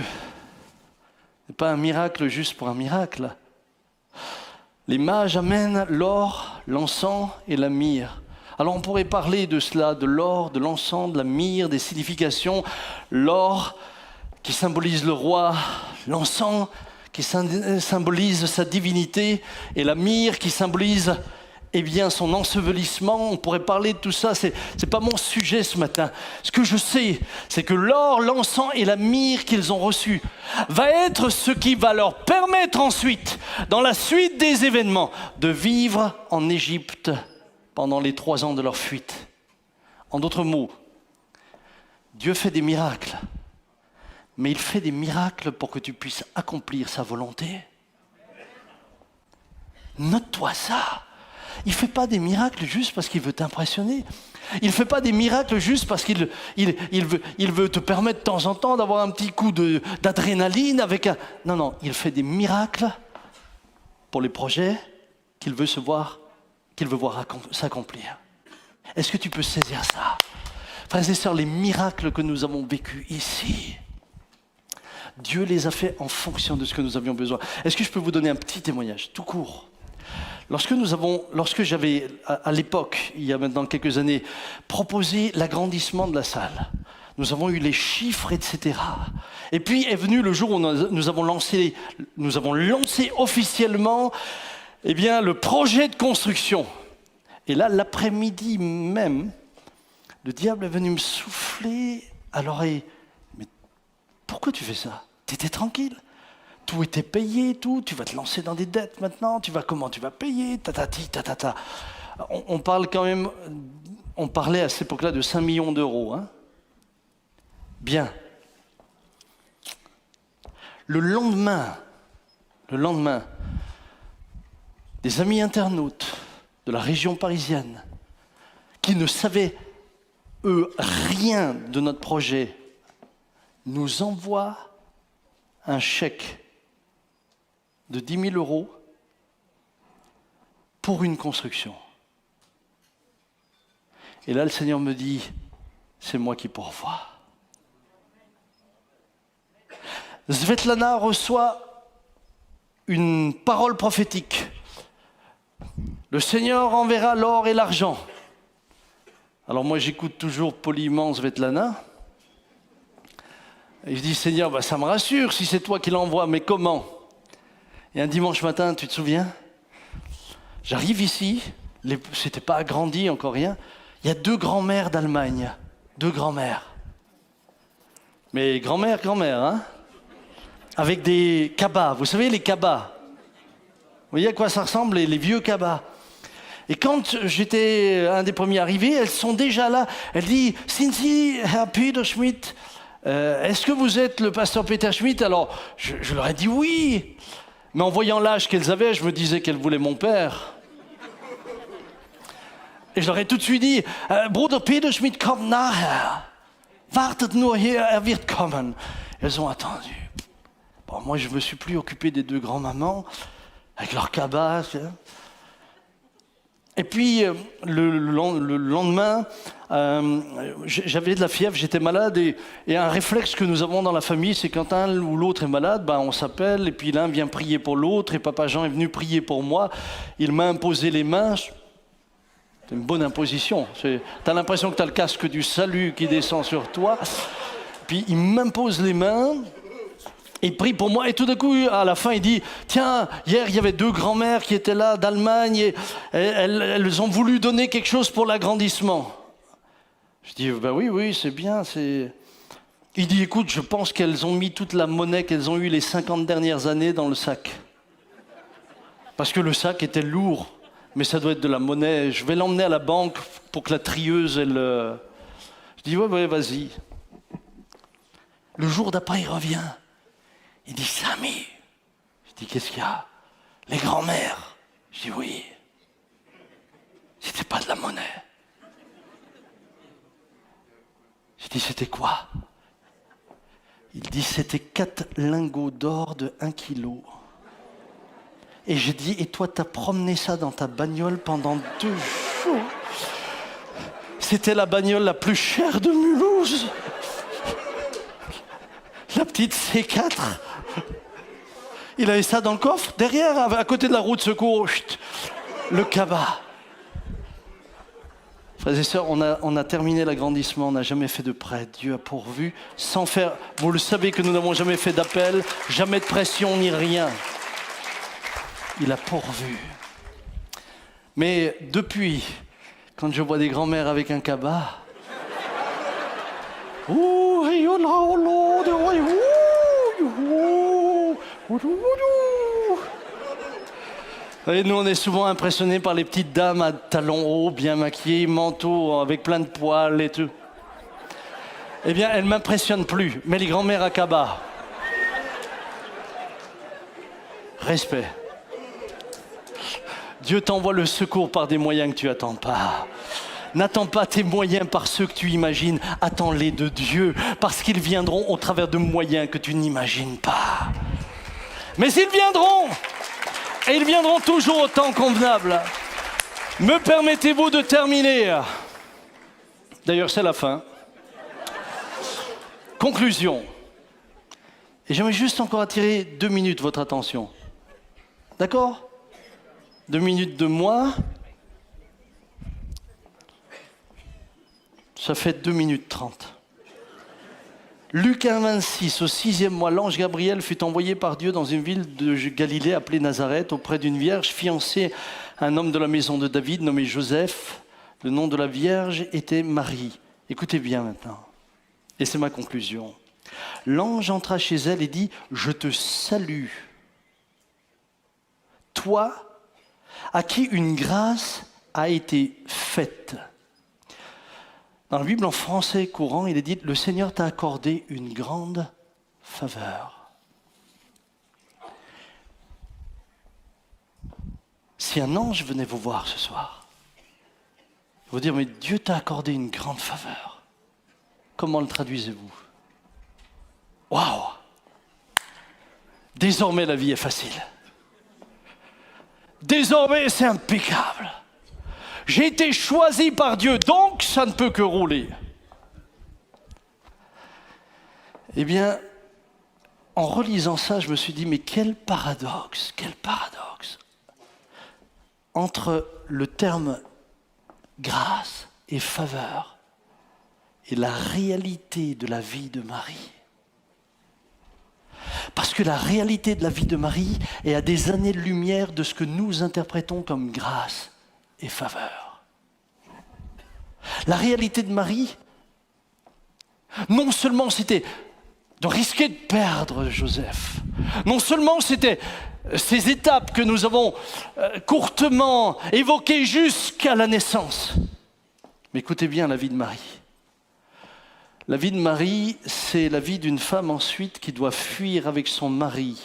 Speaker 1: n'est pas un miracle juste pour un miracle. Les mages amènent l'or, l'encens et la myrrhe. Alors on pourrait parler de cela, de l'or, de l'encens, de la myrrhe, des significations. L'or qui symbolise le roi, l'encens qui symbolise sa divinité et la myrrhe qui symbolise son ensevelissement. On pourrait parler de tout ça, c'est pas mon sujet ce matin. Ce que je sais, c'est que l'or, l'encens et la myrrhe qu'ils ont reçus va être ce qui va leur permettre ensuite, dans la suite des événements, de vivre en Égypte pendant les 3 ans de leur fuite. En d'autres mots, Dieu fait des miracles, mais il fait des miracles pour que tu puisses accomplir sa volonté. Note-toi ça. Il ne fait pas des miracles juste parce qu'il veut t'impressionner. Il ne fait pas des miracles juste parce qu'il veut te permettre de temps en temps d'avoir un petit coup d'adrénaline avec un... Non, il fait des miracles pour les projets qu'il veut voir s'accomplir. Est-ce que tu peux saisir ça? Frères et sœurs, les miracles que nous avons vécus ici, Dieu les a fait en fonction de ce que nous avions besoin. Est-ce que je peux vous donner un petit témoignage, tout court? Lorsque j'avais, à l'époque, il y a maintenant quelques années, proposé l'agrandissement de la salle, nous avons eu les chiffres, etc. Et puis est venu le jour où nous avons lancé officiellement le projet de construction. Et là, l'après-midi même, le diable est venu me souffler à l'oreille. Mais pourquoi tu fais ça? Tu étais tranquille. Tout était payé, tout. Tu vas te lancer dans des dettes maintenant. Comment tu vas payer? Tatati, tatata. On parle quand même. On parlait à cette époque-là de 5 millions d'euros. Hein. Bien. Le lendemain, des amis internautes de la région parisienne qui ne savaient, eux, rien de notre projet, nous envoient un chèque de 10 000 euros pour une construction. Et là, le Seigneur me dit, c'est moi qui pourvois. Svetlana reçoit une parole prophétique. Le Seigneur enverra l'or et l'argent. Alors moi, j'écoute toujours poliment Svetlana. Et je dis, Seigneur, ça me rassure si c'est toi qui l'envoies, mais comment? Et un dimanche matin, tu te souviens? J'arrive ici, c'était pas agrandi, encore rien. Il y a 2 grands-mères d'Allemagne. 2 grands-mères. Mais grand-mère, hein? Avec des cabas. Vous savez, les cabas. Vous voyez à quoi ça ressemble, les vieux cabas. Et quand j'étais un des premiers arrivés, elles sont déjà là. Elle dit, sind Sie Herr Peter Schmidt? Est-ce que vous êtes le pasteur Peter Schmidt? Alors, je leur ai dit oui. Mais en voyant l'âge qu'elles avaient, je me disais qu'elles voulaient mon père. Et je leur ai tout de suite dit, Bruder Peter Schmidt kommt nachher. Wartet nur hier, er wird kommen. Elles ont attendu. Bon, moi, je ne me suis plus occupé des 2 grands-mamans, avec leurs cabas. Et puis, le lendemain, j'avais de la fièvre, j'étais malade, et un réflexe que nous avons dans la famille, c'est quand un ou l'autre est malade, on s'appelle, et puis l'un vient prier pour l'autre, et Papa Jean est venu prier pour moi. Il m'a imposé les mains. C'est une bonne imposition. Tu as l'impression que tu as le casque du salut qui descend sur toi. Puis il m'impose les mains. Il prie pour moi et tout d'un coup, à la fin, il dit « Tiens, hier, il y avait 2 grands-mères qui étaient là d'Allemagne et elles ont voulu donner quelque chose pour l'agrandissement. » Je dis « Oui, c'est bien. » Il dit « Écoute, je pense qu'elles ont mis toute la monnaie qu'elles ont eue les 50 dernières années dans le sac. Parce que le sac était lourd, mais ça doit être de la monnaie. Je vais l'emmener à la banque pour que la trieuse, elle... » Je dis « Ouais, vas-y. » Le jour d'après, il revient. Il dit, Samy. Je dis, qu'est-ce qu'il y a? Les grands-mères. Je dis, oui. C'était pas de la monnaie. Je dis, c'était quoi? Il dit, c'était 4 lingots d'or de 1 kilo. Et je dis, et toi, t'as promené ça dans ta bagnole pendant 2 jours? C'était la bagnole la plus chère de Mulhouse. La petite C4. Il avait ça dans le coffre, derrière, à côté de la roue de secours. Chut, le cabas. Frères et sœurs, on a terminé l'agrandissement, on n'a jamais fait de prêt. Dieu a pourvu, sans faire... Vous le savez que nous n'avons jamais fait d'appel, jamais de pression ni rien. Il a pourvu. Mais depuis, quand je vois des grands-mères avec un cabas... Et nous, on est souvent impressionnés par les petites dames à talons hauts, bien maquillées, manteau avec plein de poils et tout. Eh bien, elles ne m'impressionnent plus, mais les grands-mères à cabas. Respect. Dieu t'envoie le secours par des moyens que tu n'attends pas. N'attends pas tes moyens par ceux que tu imagines, attends-les de Dieu, parce qu'ils viendront au travers de moyens que tu n'imagines pas. Mais ils viendront, et ils viendront toujours au temps convenable. Me permettez-vous de terminer? D'ailleurs, c'est la fin. Conclusion. Et j'aimerais juste encore attirer 2 minutes votre attention. D'accord? 2 minutes de moi. Ça fait 2 minutes 30. Luc 1, 26, au 6e mois, l'ange Gabriel fut envoyé par Dieu dans une ville de Galilée appelée Nazareth, auprès d'une vierge fiancée à un homme de la maison de David nommé Joseph. Le nom de la vierge était Marie. Écoutez bien maintenant, et c'est ma conclusion. L'ange entra chez elle et dit « Je te salue, toi à qui une grâce a été faite. » Dans la Bible en français courant, il est dit « Le Seigneur t'a accordé une grande faveur. » Si un ange venait vous voir ce soir, vous dire « Mais Dieu t'a accordé une grande faveur. » Comment le traduisez-vous? Waouh! Désormais, la vie est facile. Désormais, c'est impeccable. J'ai été choisi par Dieu, donc ça ne peut que rouler. Eh bien, en relisant ça, je me suis dit, mais quel paradoxe entre le terme grâce et faveur et la réalité de la vie de Marie. Parce que la réalité de la vie de Marie est à des années-lumière de ce que nous interprétons comme grâce et faveur. La réalité de Marie, non seulement c'était de risquer de perdre Joseph, non seulement c'était ces étapes que nous avons courtement évoquées jusqu'à la naissance, mais écoutez bien la vie de Marie. La vie de Marie, c'est la vie d'une femme ensuite qui doit fuir avec son mari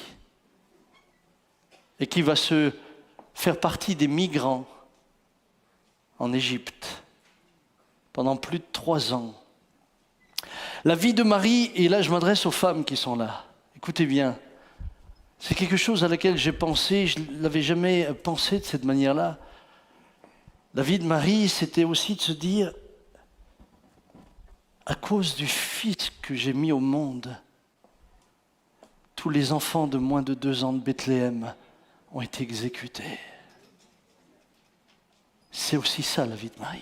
Speaker 1: et qui va se faire partie des migrants en Égypte pendant plus de 3 ans. La vie de Marie, et là je m'adresse aux femmes qui sont là, écoutez bien, c'est quelque chose à laquelle j'ai pensé, je ne l'avais jamais pensé de cette manière-là. La vie de Marie, c'était aussi de se dire, à cause du Fils que j'ai mis au monde, tous les enfants de moins de 2 ans de Bethléem ont été exécutés. C'est aussi ça la vie de Marie.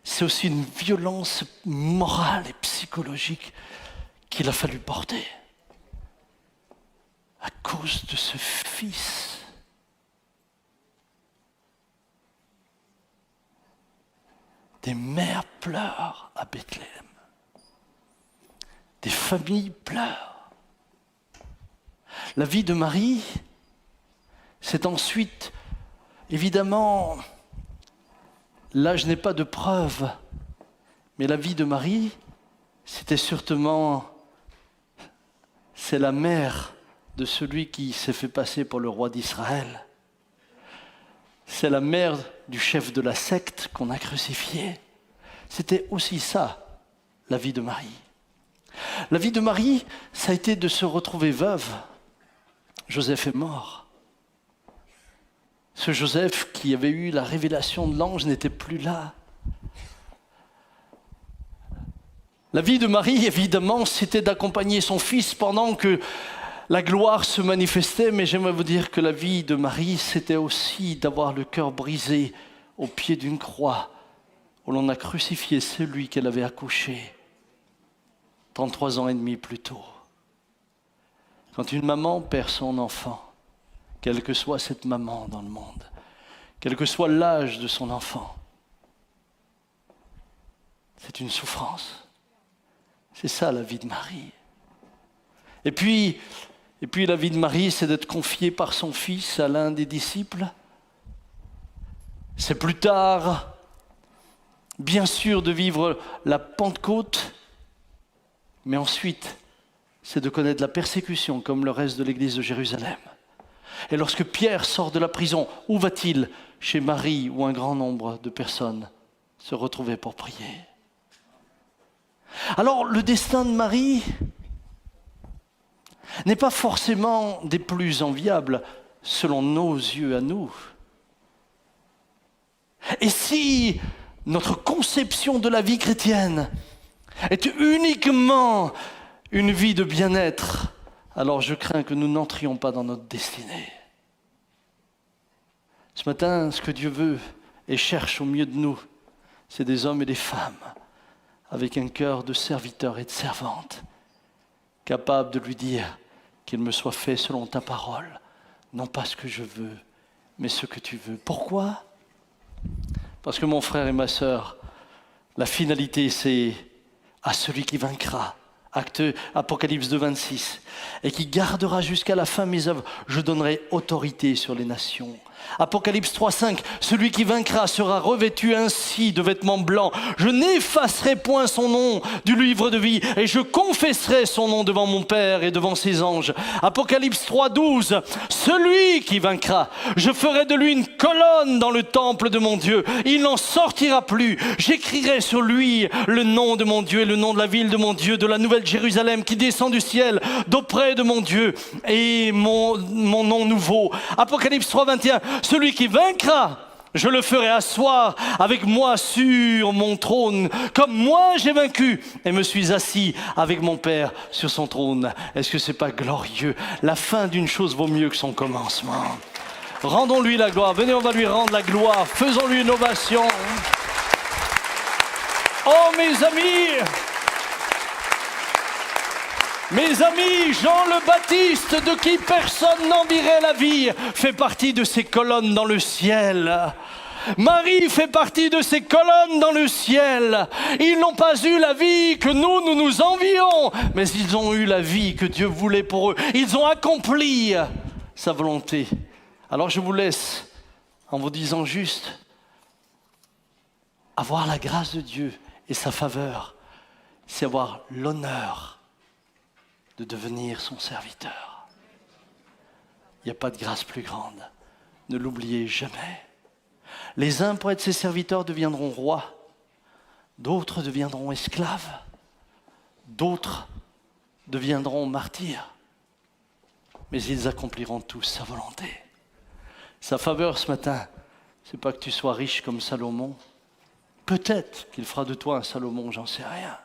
Speaker 1: C'est aussi une violence morale et psychologique qu'il a fallu porter à cause de ce Fils. Des mères pleurent à Bethléem. Des familles pleurent. La vie de Marie, c'est ensuite, évidemment, là je n'ai pas de preuves, mais la vie de Marie, c'était certainement, c'est la mère de celui qui s'est fait passer pour le roi d'Israël. C'est la mère du chef de la secte qu'on a crucifié. C'était aussi ça, la vie de Marie. La vie de Marie, ça a été de se retrouver veuve. Joseph est mort. Ce Joseph qui avait eu la révélation de l'ange n'était plus là. La vie de Marie, évidemment, c'était d'accompagner son fils pendant que la gloire se manifestait, mais j'aimerais vous dire que la vie de Marie, c'était aussi d'avoir le cœur brisé au pied d'une croix où l'on a crucifié celui qu'elle avait accouché 33 ans et demi plus tôt. Quand une maman perd son enfant, quelle que soit cette maman dans le monde, quel que soit l'âge de son enfant, c'est une souffrance. C'est ça la vie de Marie. Et puis la vie de Marie, c'est d'être confiée par son fils à l'un des disciples. C'est plus tard, bien sûr, de vivre la Pentecôte, mais ensuite, c'est de connaître la persécution comme le reste de l'église de Jérusalem. Et lorsque Pierre sort de la prison, où va-t-il? Chez Marie, où un grand nombre de personnes se retrouvaient pour prier. Alors, le destin de Marie n'est pas forcément des plus enviables selon nos yeux à nous. Et si notre conception de la vie chrétienne est uniquement une vie de bien-être, alors je crains que nous n'entrions pas dans notre destinée. Ce matin, ce que Dieu veut et cherche au milieu de nous, c'est des hommes et des femmes avec un cœur de serviteur et de servante, capable de lui dire qu'il me soit fait selon ta parole, non pas ce que je veux, mais ce que tu veux. Pourquoi? Parce que mon frère et ma sœur, la finalité c'est à celui qui vaincra. Apocalypse 2, 26. Et qui gardera jusqu'à la fin mes œuvres, je donnerai autorité sur les nations. Apocalypse 3, 5. Celui qui vaincra sera revêtu ainsi de vêtements blancs. Je n'effacerai point son nom du livre de vie et je confesserai son nom devant mon Père et devant ses anges. Apocalypse 3, 12. Celui qui vaincra, je ferai de lui une colonne dans le temple de mon Dieu. Il n'en sortira plus. J'écrirai sur lui le nom de mon Dieu et le nom de la ville de mon Dieu, de la nouvelle Jérusalem qui descend du ciel d'auprès de mon Dieu et mon nom nouveau. Apocalypse 3, 21. Celui qui vaincra, Je le ferai asseoir avec moi sur mon trône, comme moi j'ai vaincu et me suis assis avec mon Père sur son trône. Est-ce que c'est pas glorieux? La fin d'une chose vaut mieux que son commencement. Rendons-lui la gloire. Venez, on va lui rendre la gloire. Faisons-lui une ovation. Oh mes amis, Jean le Baptiste, de qui personne n'envierait la vie, fait partie de ces colonnes dans le ciel. Marie fait partie de ces colonnes dans le ciel. Ils n'ont pas eu la vie que nous envions, mais ils ont eu la vie que Dieu voulait pour eux. Ils ont accompli sa volonté. Alors je vous laisse en vous disant juste, avoir la grâce de Dieu et sa faveur, c'est avoir l'honneur de devenir son serviteur. Il n'y a pas de grâce plus grande. Ne l'oubliez jamais. Les uns, pour être ses serviteurs, deviendront rois. D'autres deviendront esclaves. D'autres deviendront martyrs. Mais ils accompliront tous sa volonté. Sa faveur ce matin, c'est pas que tu sois riche comme Salomon. Peut-être qu'il fera de toi un Salomon, j'en sais rien.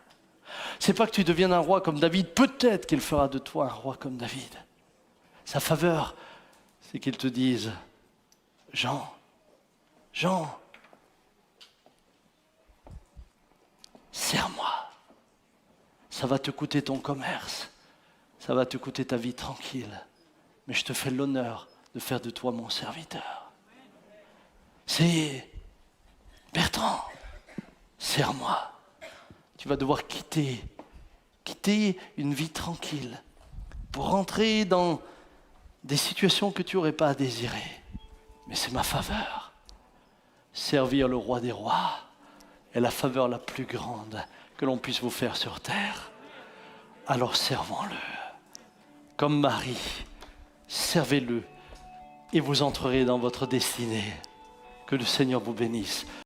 Speaker 1: C'est pas que tu deviennes un roi comme David. Peut-être qu'il fera de toi un roi comme David. Sa faveur, c'est qu'il te dise, Jean, sers-moi. Ça va te coûter ton commerce. Ça va te coûter ta vie tranquille. Mais je te fais l'honneur de faire de toi mon serviteur. C'est Bertrand, sers-moi. Tu vas devoir quitter une vie tranquille pour rentrer dans des situations que tu n'aurais pas à désirer. Mais c'est ma faveur. Servir le roi des rois est la faveur la plus grande que l'on puisse vous faire sur terre. Alors servons-le. Comme Marie, servez-le et vous entrerez dans votre destinée. Que le Seigneur vous bénisse.